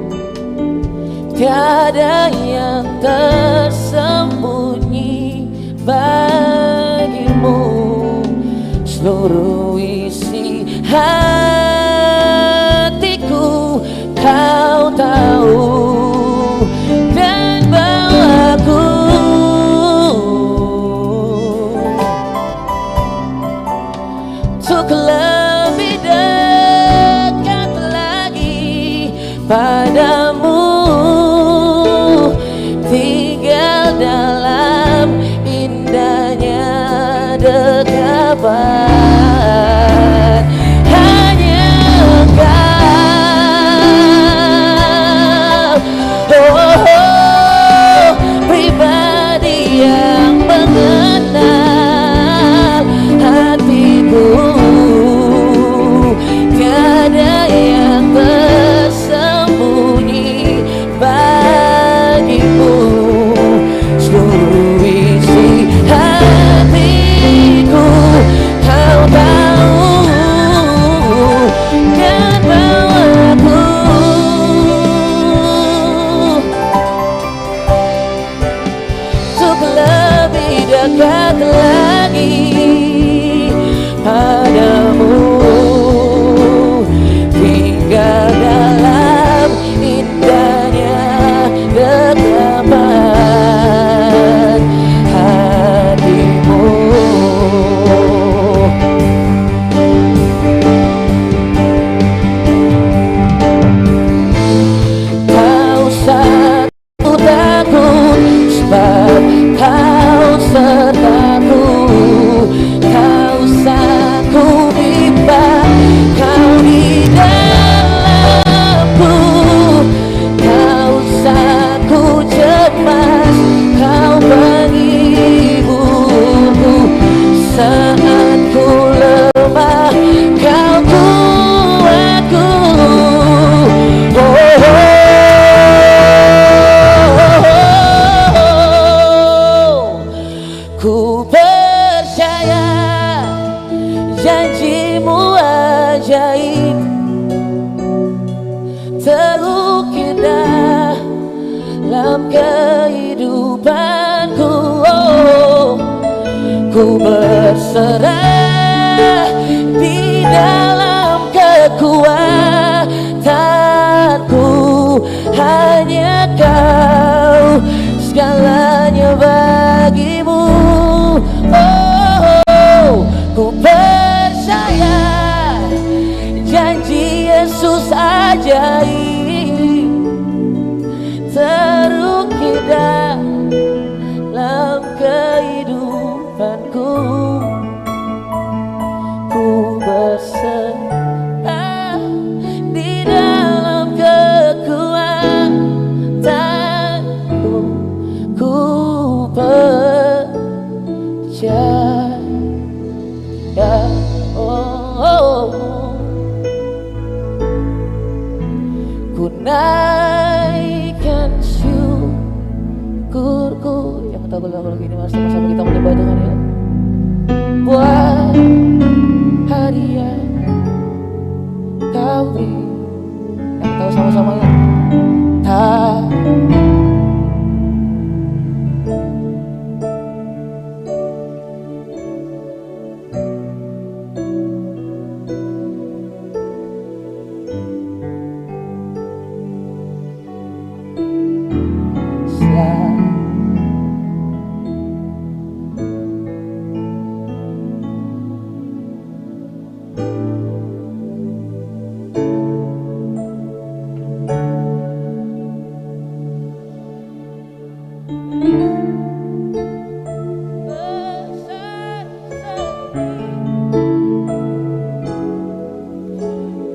Tiada yang tersembunyi bagimu, seluruh isi hatiku Kau tahu dan bawaku untuk lebih dekat lagi padamu. Tinggal dalam indahnya dekapan ajaib terukir dalam kehidupanku. Ku berserah di dalam kekuatanku, hanya Kau segalanya bagimu. Ku percaya janji Yesus ajaib terukir dalam kehidupanku. Ku berserah di dalam kekuatanku. Ku percaya, ku naikkan syukurku. Yang tahu lagu ini, mari sama-sama kita menyembah Tuhan ya. Buat hadiah Kau beri, yang tahu sama-sama ya.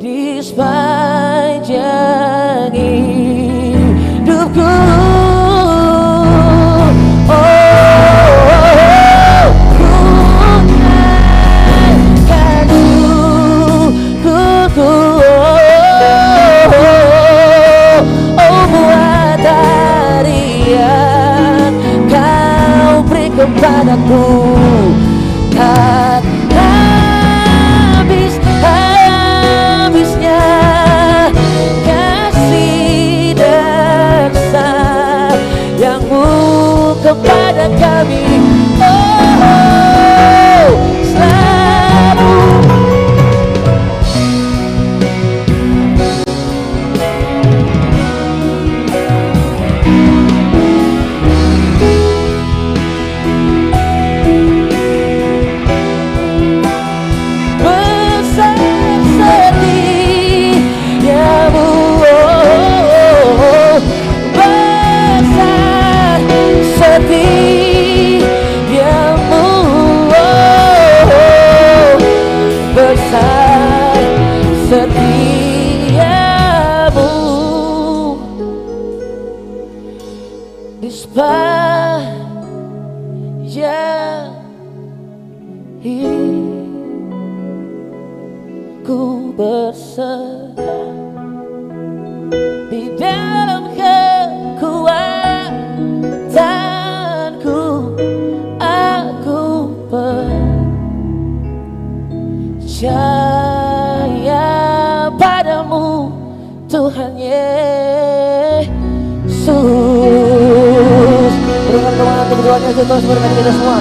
Di sepanjang hidupku, ku naikkan syukurku. Buat hadiah Kau beri kepadaku, tak habis-habisnya kasih dan sayang-Mu kepada kami. Selalu setiamu di sepanjang hidupku, berserah di dalam kekuatanku. Aku percaya padamu Tuhan Yesus. Berikan kemenangan untuk berdoanya, terus berkati kita semua.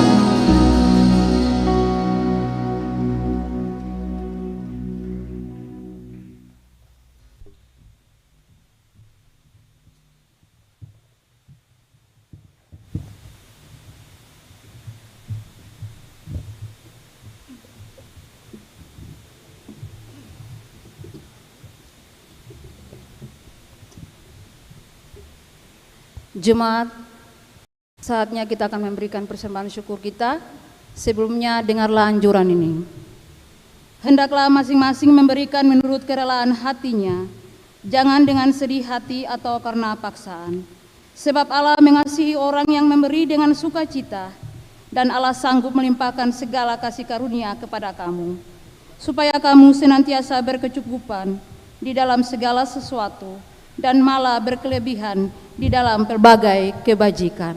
Jemaat, saatnya kita akan memberikan persembahan syukur kita. Sebelumnya dengarlah anjuran ini. Hendaklah masing-masing memberikan menurut kerelaan hatinya, jangan dengan sedih hati atau karena paksaan. Sebab Allah mengasihi orang yang memberi dengan sukacita, dan Allah sanggup melimpahkan segala kasih karunia kepada kamu, supaya kamu senantiasa berkecukupan di dalam segala sesuatu, dan malah berkelebihan di dalam berbagai kebajikan.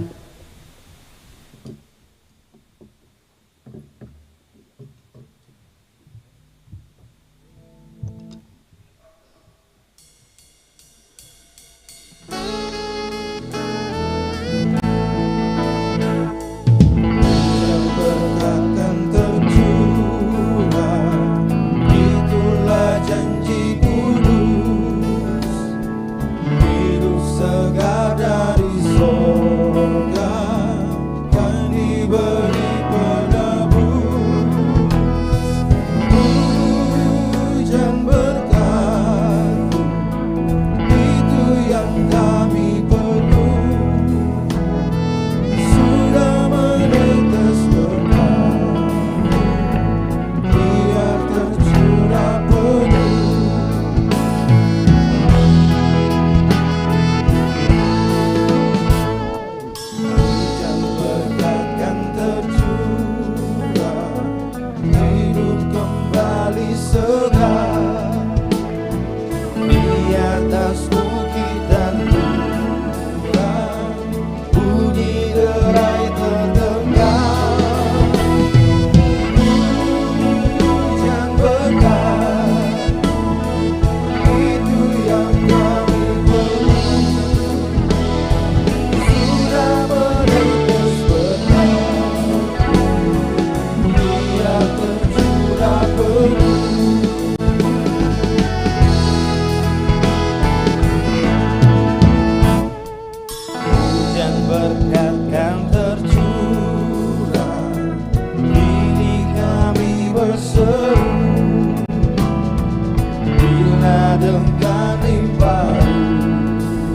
dengan limpah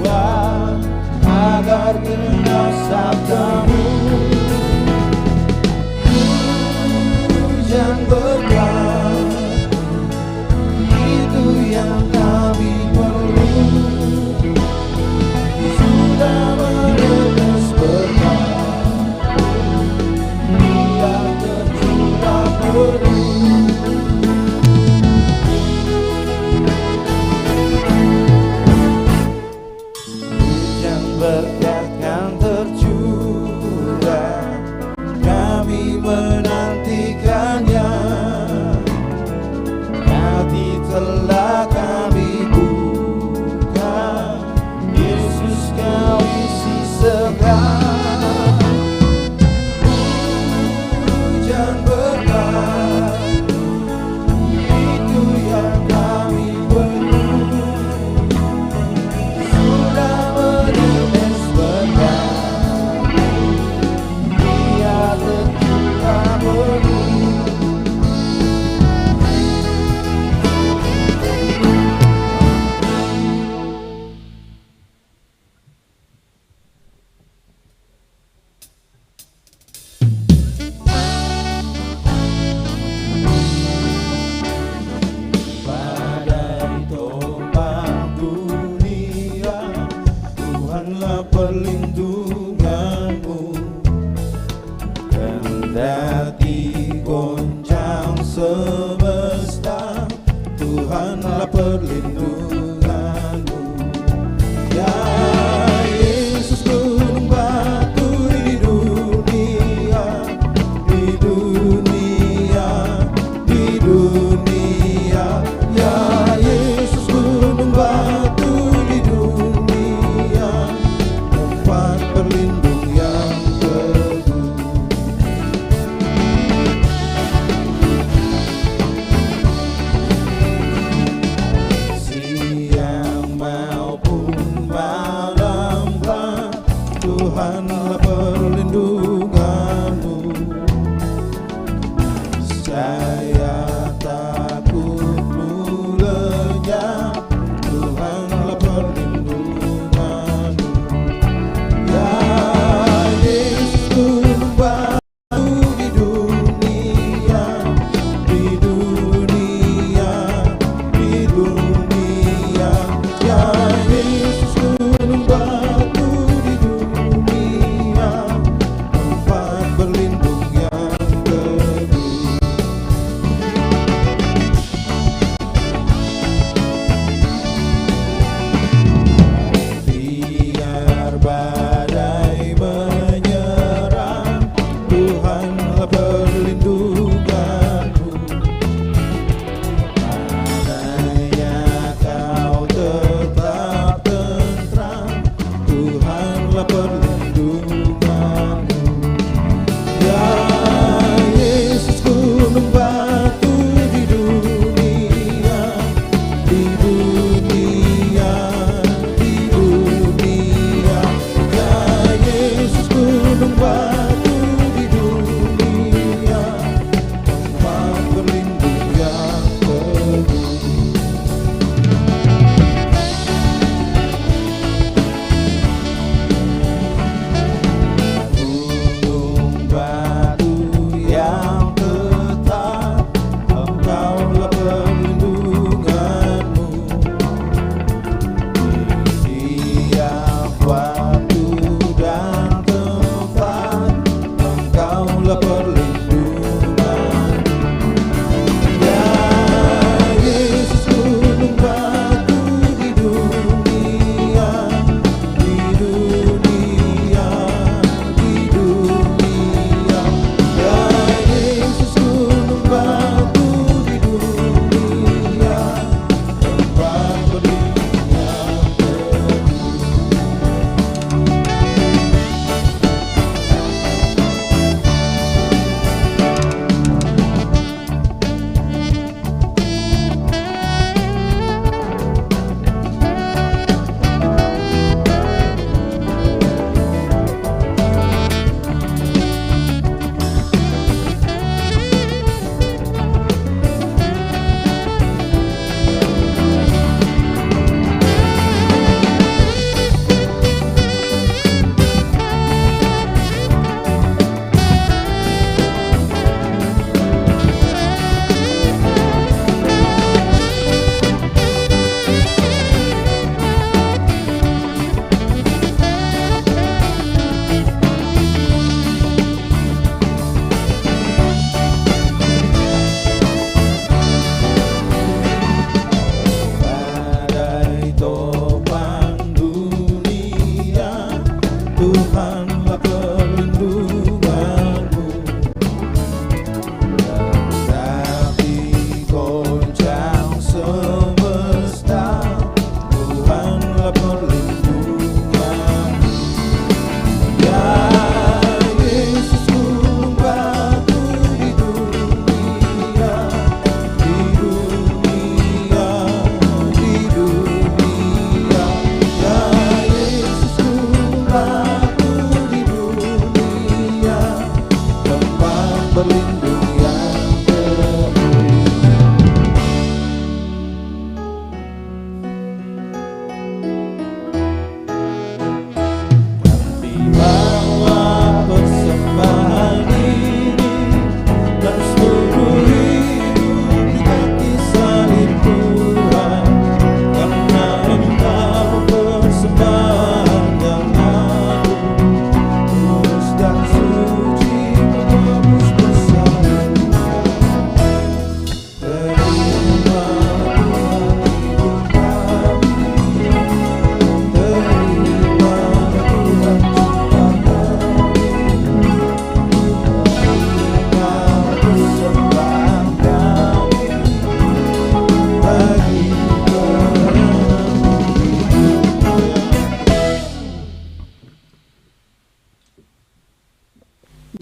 ruah, agar genap sabdamu. Hujan berkah, itu yang kami perlu. Sudah menetes berkah, biar tercurah penuh. Hujan berkah kan tercurah, kami menantikannya. Hati telah kami buka, Yesus kau isi segala. Hujan berkah, itu yang kami perlu. Sudah menetes berkah, biar tercurah penuh. Badai tombang dunia, Tuhanlah perlindunganmu. Kendati goncang semesta, Tuhanlah perlindunganmu. Ya Yesus gunung batu di dunia, di dunia, di dunia. Ya Yesus gunung batu di dunia, tempat berlindung yang teguh.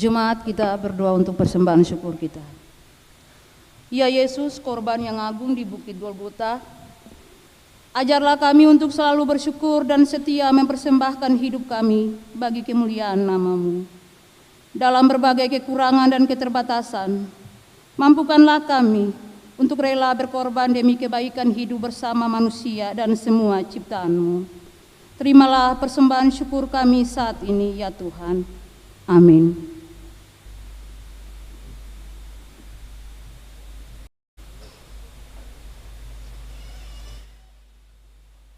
jemaat kita berdoa untuk persembahan syukur kita. Ya Yesus, korban yang agung di Bukit Golgota, ajarlah kami untuk selalu bersyukur dan setia mempersembahkan hidup kami bagi kemuliaan nama-Mu. Dalam berbagai kekurangan dan keterbatasan, mampukanlah kami untuk rela berkorban demi kebaikan hidup bersama manusia dan semua ciptaan-Mu. Terimalah persembahan syukur kami saat ini ya Tuhan. Amin.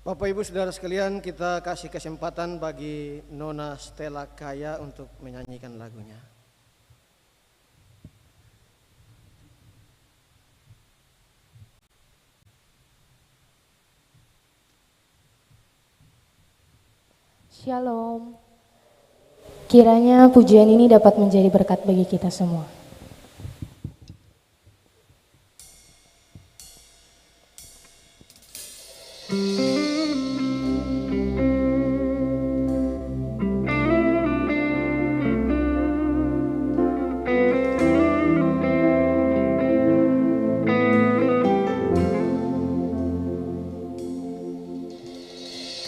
Bapak Ibu Saudara sekalian, kita kasih kesempatan bagi Nona Stella Kaya untuk menyanyikan lagunya. Shalom. Kiranya pujian ini dapat menjadi berkat bagi kita semua.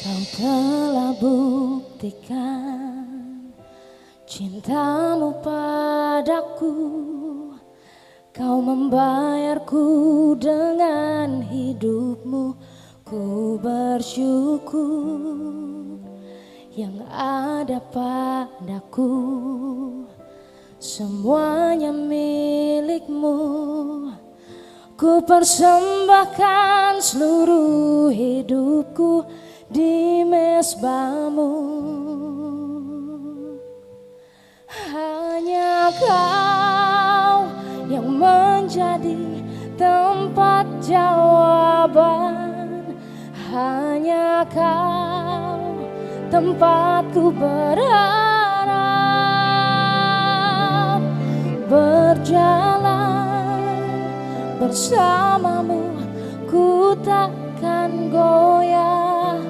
Kau telah buktikan cintamu padaku, kau membayarku dengan hidupmu, ku bersyukur. Yang ada padaku semuanya milikmu, ku persembahkan seluruh hidupku di mezbahmu. Hanya Kau yang menjadi tempat jawaban, hanya Kau tempatku berharap. Berjalan bersamamu ku takkan goyah,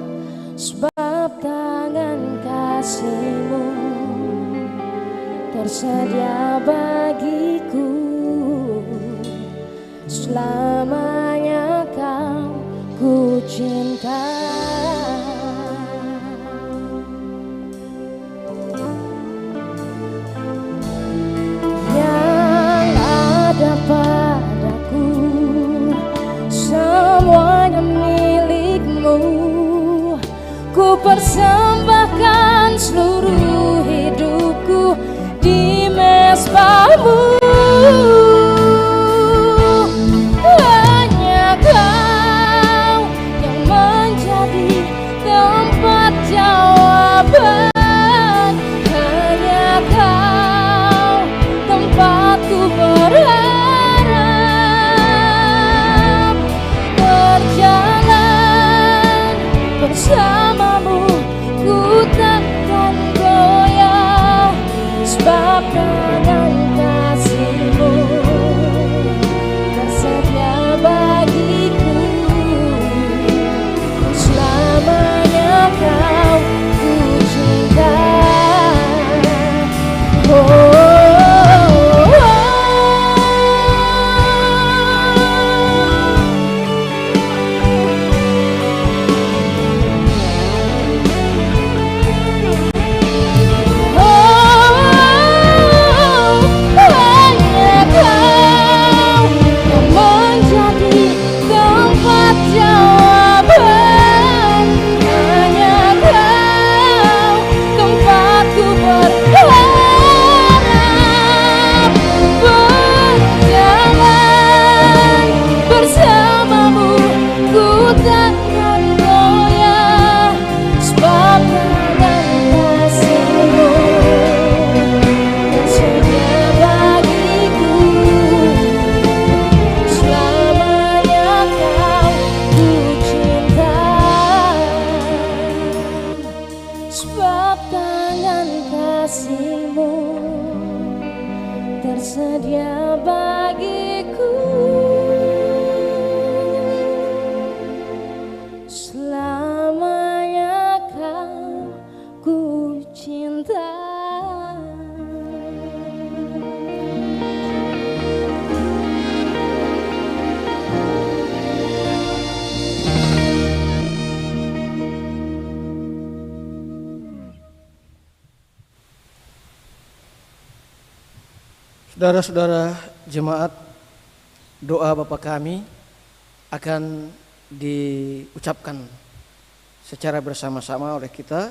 sebab tangan kasih-Mu tersedia bagiku. Selamanya Kau ku cinta. Yang ada padaku semuanya milik-Mu, ku persembahkan seluruh hidupku di mezbahmu. Hanya Kau yang menjadi tempat jawaban, hanya Kau tempatku berharap. Berjalan bersamamu ku takkan goyah, sebab tangan kasih-Mu tersedia bagiku. Selamanya Kau ku cinta. Ku Saudara-saudara jemaat, doa Bapa kami akan diucapkan secara bersama-sama oleh kita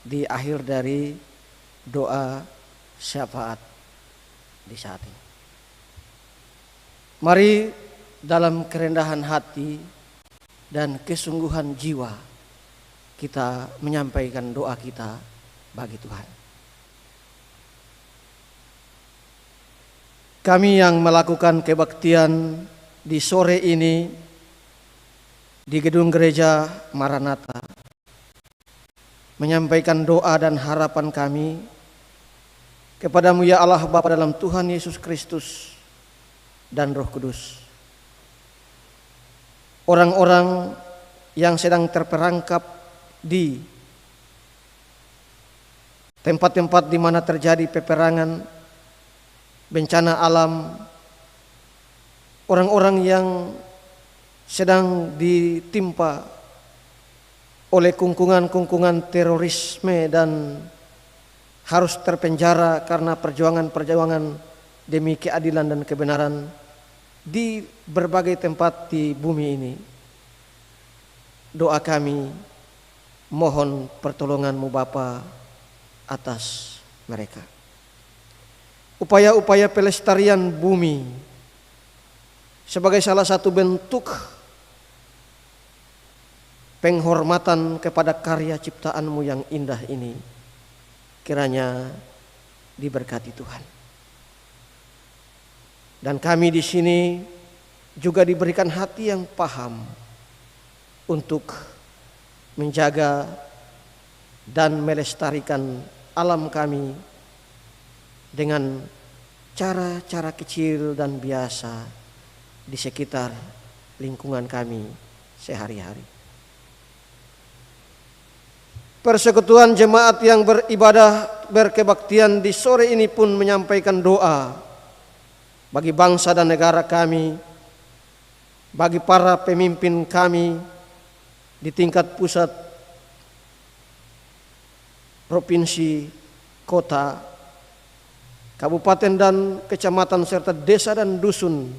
di akhir dari doa syafaat di saat ini. Mari dalam kerendahan hati dan kesungguhan jiwa kita menyampaikan doa kita bagi Tuhan. Kami yang melakukan kebaktian di sore ini di gedung gereja Maranatha menyampaikan doa dan harapan kami kepadamu ya Allah Bapa dalam Tuhan Yesus Kristus dan Roh Kudus. Orang-orang yang sedang terperangkap di tempat-tempat di mana terjadi peperangan, bencana alam, orang-orang yang sedang ditimpa oleh kungkungan-kungkungan terorisme dan harus terpenjara karena perjuangan-perjuangan demi keadilan dan kebenaran di berbagai tempat di bumi ini. Doa kami mohon pertolongan-Mu Bapa atas mereka. Upaya-upaya pelestarian bumi sebagai salah satu bentuk penghormatan kepada karya ciptaan-Mu yang indah ini kiranya diberkati Tuhan. Dan kami di sini juga diberikan hati yang paham untuk menjaga dan melestarikan alam kami dengan cara-cara kecil dan biasa di sekitar lingkungan kami sehari-hari. Persekutuan jemaat yang beribadah berkebaktian di sore ini pun menyampaikan doa bagi bangsa dan negara kami, bagi para pemimpin kami di tingkat pusat, provinsi, kota, kabupaten dan kecamatan serta desa dan dusun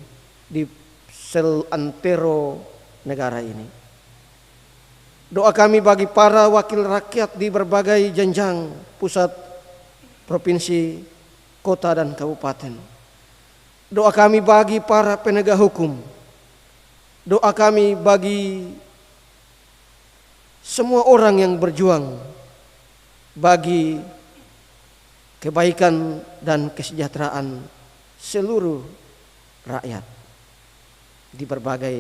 di selantero negara ini. Doa kami bagi para wakil rakyat di berbagai jenjang pusat, provinsi, kota dan kabupaten. Doa kami bagi para penegak hukum. Doa kami bagi semua orang yang berjuang bagi kebaikan dan kesejahteraan seluruh rakyat di berbagai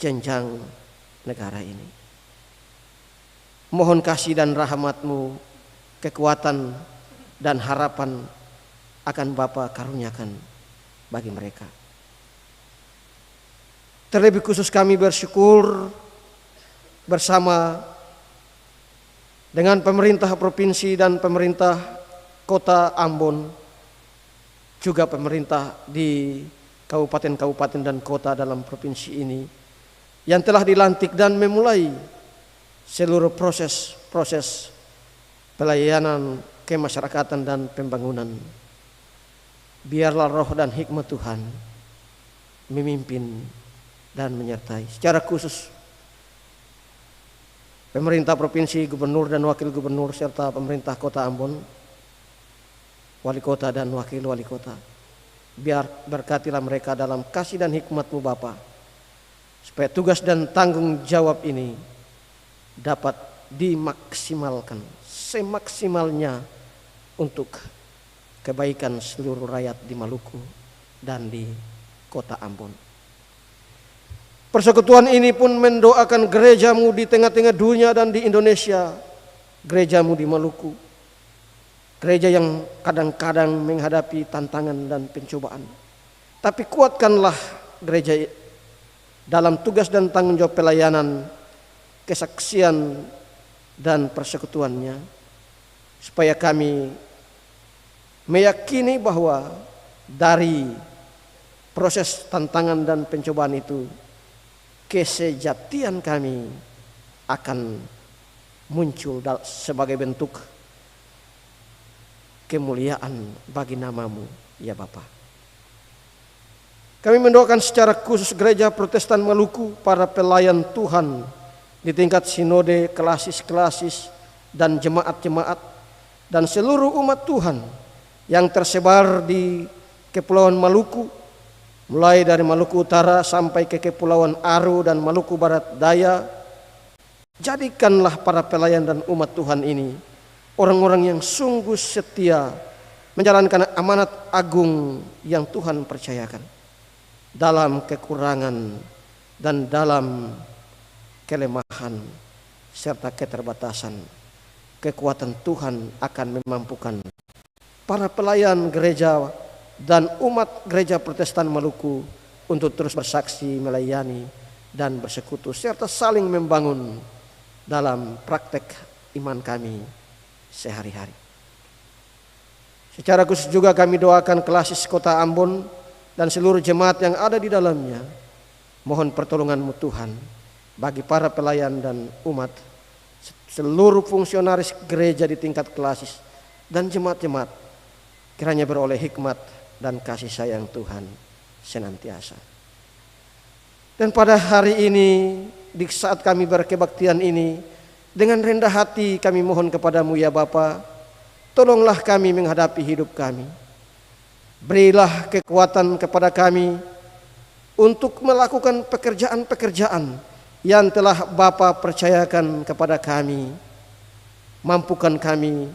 jenjang negara ini. Mohon kasih dan rahmat-Mu, kekuatan dan harapan akan Bapa karuniakan bagi mereka. Terlebih khusus kami bersyukur bersama dengan pemerintah provinsi dan pemerintah Kota Ambon, juga pemerintah di kabupaten-kabupaten dan kota dalam provinsi ini yang telah dilantik dan memulai seluruh proses pelayanan kemasyarakatan dan pembangunan. Biarlah roh dan hikmat Tuhan memimpin dan menyertai. Secara khusus pemerintah provinsi, gubernur dan wakil gubernur serta pemerintah Kota Ambon, wali kota dan wakil wali kota. Biar berkatilah mereka dalam kasih dan hikmat-Mu Bapa, supaya tugas dan tanggung jawab ini dapat dimaksimalkan semaksimalnya untuk kebaikan seluruh rakyat di Maluku dan di Kota Ambon. Persekutuan ini pun mendoakan gereja-Mu di tengah-tengah dunia dan di Indonesia, gereja-Mu di Maluku, gereja yang kadang-kadang menghadapi tantangan dan pencobaan. Tapi kuatkanlah gereja dalam tugas dan tanggung jawab pelayanan, kesaksian dan persekutuannya, supaya kami meyakini bahwa dari proses tantangan dan pencobaan itu kesejatian kami akan muncul sebagai bentuk kemuliaan bagi nama-Mu ya Bapa. Kami mendoakan secara khusus Gereja Protestan Maluku, para pelayan Tuhan di tingkat sinode, klasis-klasis, dan jemaat-jemaat, dan seluruh umat Tuhan yang tersebar di Kepulauan Maluku, mulai dari Maluku Utara sampai ke Kepulauan Aru dan Maluku Barat Daya. Jadikanlah para pelayan dan umat Tuhan ini orang-orang yang sungguh setia menjalankan amanat agung yang Tuhan percayakan. Dalam kekurangan dan dalam kelemahan serta keterbatasan, kekuatan Tuhan akan memampukan para pelayan gereja dan umat Gereja Protestan Maluku untuk terus bersaksi, melayani, dan bersekutu serta saling membangun dalam praktek iman kami sehari-hari. Secara khusus juga kami doakan klasis Kota Ambon dan seluruh jemaat yang ada di dalamnya. Mohon pertolongan-Mu Tuhan bagi para pelayan dan umat, seluruh fungsionaris gereja di tingkat klasis dan jemaat-jemaat, kiranya beroleh hikmat dan kasih sayang Tuhan senantiasa. Dan pada hari ini, di saat kami berkebaktian ini, dengan rendah hati kami mohon kepadamu ya Bapa, tolonglah kami menghadapi hidup kami. Berilah kekuatan kepada kami untuk melakukan pekerjaan-pekerjaan yang telah Bapa percayakan kepada kami. Mampukan kami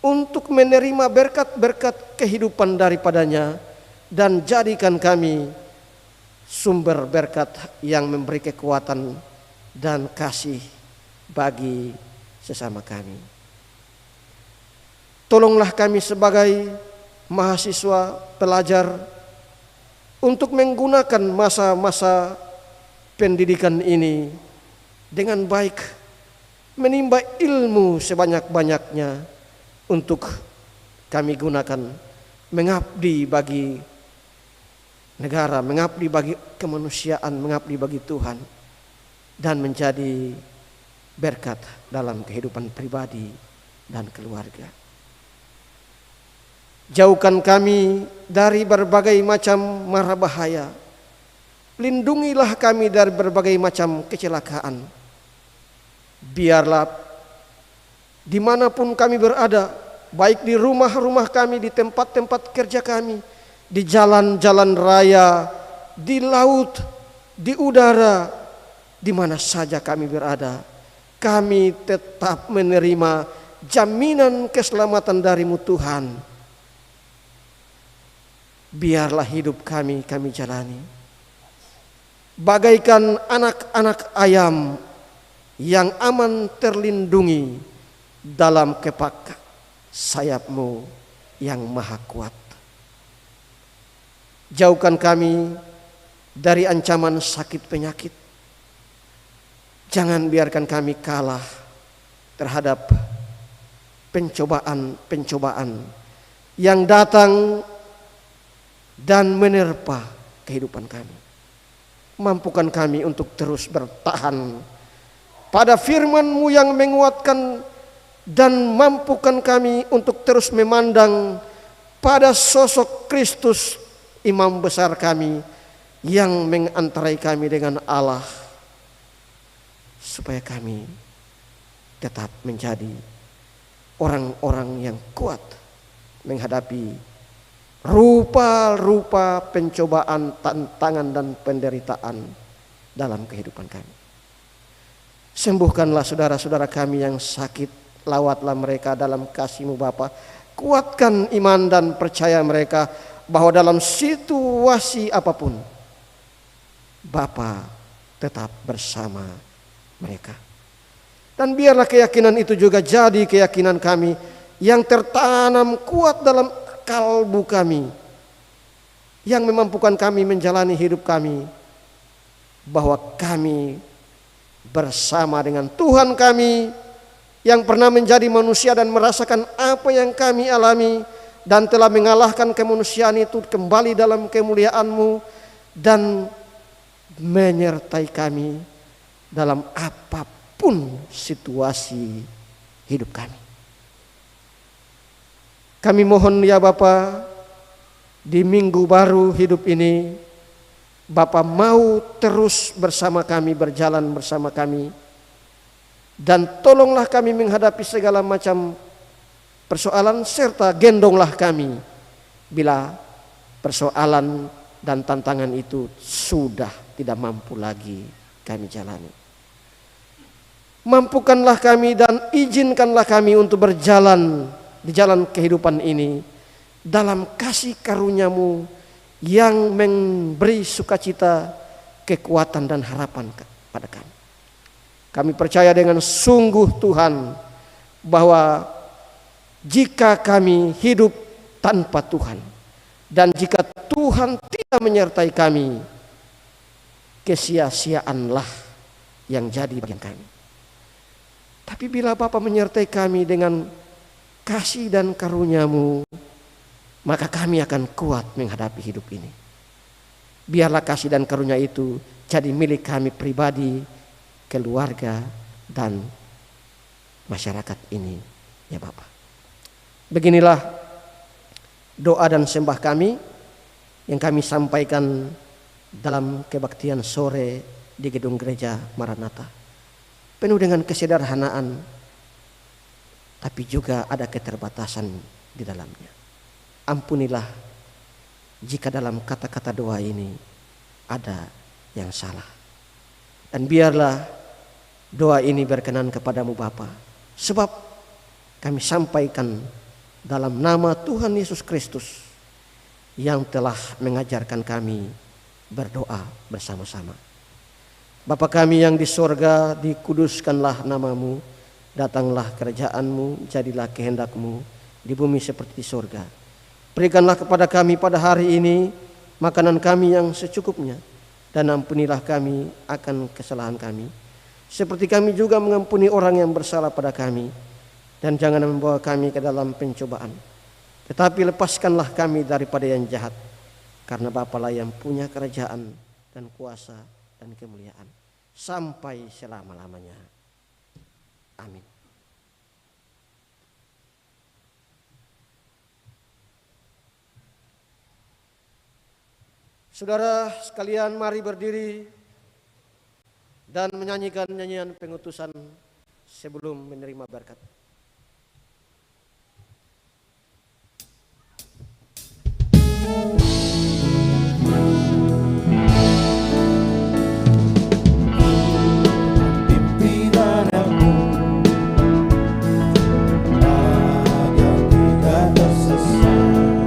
untuk menerima berkat-berkat kehidupan daripadanya, dan jadikan kami sumber berkat yang memberi kekuatan dan kasih bagi sesama kami. Tolonglah kami sebagai mahasiswa pelajar untuk menggunakan masa-masa pendidikan ini dengan baik, menimba ilmu sebanyak-banyaknya untuk kami gunakan mengabdi bagi negara, mengabdi bagi kemanusiaan, mengabdi bagi Tuhan, dan menjadi berkat dalam kehidupan pribadi dan keluarga. Jauhkan kami dari berbagai macam mara bahaya. Lindungilah kami dari berbagai macam kecelakaan. Biarlah dimanapun kami berada, baik di rumah-rumah kami, di tempat-tempat kerja kami, di jalan-jalan raya, di laut, di udara, di mana saja kami berada, kami tetap menerima jaminan keselamatan dari-Mu Tuhan. Biarlah hidup kami jalani bagaikan anak-anak ayam yang aman terlindungi dalam kepak sayap-Mu yang maha kuat. Jauhkan kami dari ancaman sakit penyakit. Jangan biarkan kami kalah terhadap pencobaan-pencobaan yang datang dan menerpa kehidupan kami. Mampukan kami untuk terus bertahan pada firman-Mu yang menguatkan, dan mampukan kami untuk terus memandang pada sosok Kristus, imam besar kami yang mengantarai kami dengan Allah, supaya kami tetap menjadi orang-orang yang kuat menghadapi rupa-rupa pencobaan, tantangan, dan penderitaan dalam kehidupan kami. Sembuhkanlah saudara-saudara kami yang sakit, lawatlah mereka dalam kasih-Mu Bapa. Kuatkan iman dan percaya mereka bahwa dalam situasi apapun Bapa tetap bersama mereka. Dan biarlah keyakinan itu juga jadi keyakinan kami yang tertanam kuat dalam kalbu kami, yang memampukan kami menjalani hidup kami, bahwa kami bersama dengan Tuhan kami yang pernah menjadi manusia dan merasakan apa yang kami alami, dan telah mengalahkan kemanusiaan itu kembali dalam kemuliaan-Mu, dan menyertai kami dalam apapun situasi hidup kami. Kami mohon ya Bapa, Di minggu baru hidup ini, Bapa mau terus bersama kami, berjalan bersama kami. Dan tolonglah kami menghadapi segala macam persoalan, serta gendonglah kami bila persoalan dan tantangan itu sudah tidak mampu lagi kami jalani. Mampukanlah kami dan izinkanlah kami untuk berjalan di jalan kehidupan ini dalam kasih karunia-Mu yang memberi sukacita, kekuatan dan harapan pada kami. Kami percaya dengan sungguh Tuhan bahwa jika kami hidup tanpa Tuhan dan jika Tuhan tidak menyertai kami, kesia-siaanlah yang jadi bagian kami. Tapi bila Bapa menyertai kami dengan kasih dan karunia-Mu, maka kami akan kuat menghadapi hidup ini. Biarlah kasih dan karunia itu jadi milik kami pribadi, keluarga, dan masyarakat ini, ya Bapa. Beginilah doa dan sembah kami yang kami sampaikan dalam kebaktian sore di gedung gereja Maranatha. Penuh dengan kesederhanaan, tapi juga ada keterbatasan di dalamnya. Ampunilah jika dalam kata-kata doa ini ada yang salah. Dan biarlah doa ini berkenan kepadamu Bapa, sebab kami sampaikan dalam nama Tuhan Yesus Kristus yang telah mengajarkan kami berdoa bersama-sama. Bapa kami yang di sorga, dikuduskanlah namamu, datanglah kerajaan-Mu, jadilah kehendak-Mu di bumi seperti di sorga. Berikanlah kepada kami pada hari ini makanan kami yang secukupnya, dan ampunilah kami akan kesalahan kami, seperti kami juga mengampuni orang yang bersalah pada kami. Dan jangan membawa kami ke dalam pencobaan, tetapi lepaskanlah kami daripada yang jahat, karena Bapalah yang punya kerajaan dan kuasa dan kemuliaan sampai selama-lamanya. Amin. Saudara sekalian, mari berdiri dan menyanyikan nyanyian pengutusan sebelum menerima berkat. Pimpinan aku agar tidak tersesat,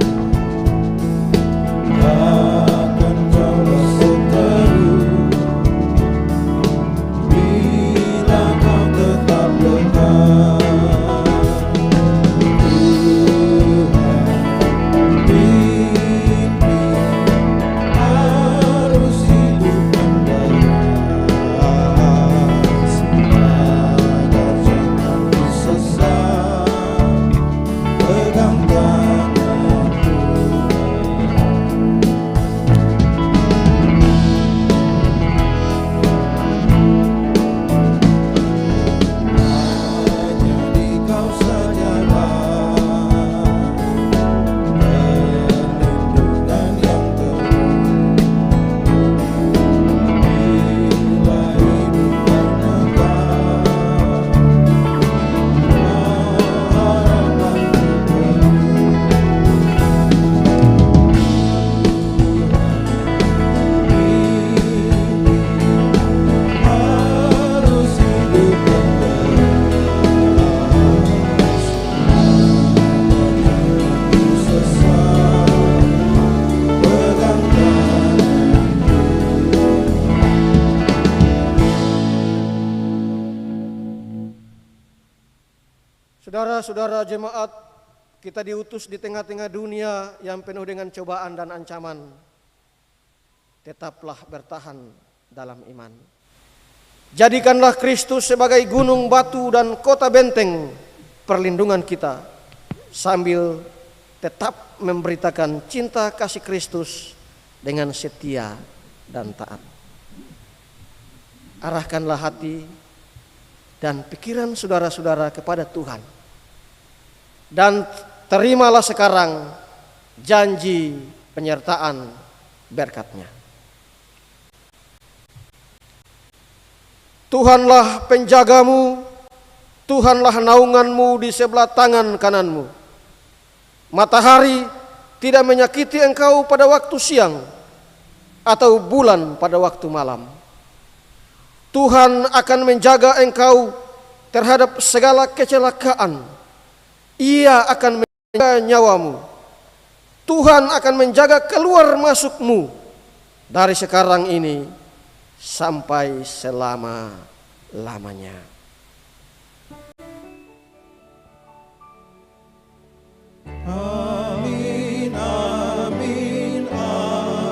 akan coba seteru bila kau tetap dekat. Saudara-saudara jemaat, kita diutus di tengah-tengah dunia yang penuh dengan cobaan dan ancaman. Tetaplah bertahan dalam iman. Jadikanlah Kristus sebagai gunung batu dan kota benteng perlindungan kita, sambil tetap memberitakan cinta kasih Kristus dengan setia dan taat. Arahkanlah hati dan pikiran saudara-saudara kepada Tuhan. Dan terimalah sekarang janji penyertaan berkat-Nya. Tuhanlah penjagamu, Tuhanlah naunganmu di sebelah tangan kananmu. Matahari tidak menyakiti engkau pada waktu siang, atau bulan pada waktu malam. Tuhan akan menjaga engkau terhadap segala kecelakaan. Ia akan menjaga nyawamu. Tuhan akan menjaga keluar masukmu dari sekarang ini sampai selama-lamanya. Amin, amin, amin.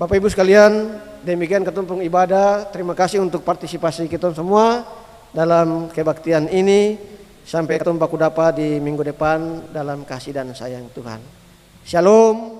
Bapak Ibu sekalian, demikian ketumpung ibadah. Terima kasih untuk partisipasi kita semua dalam kebaktian ini. Sampai ketemu baku dapa di minggu depan dalam kasih dan sayang Tuhan. Shalom.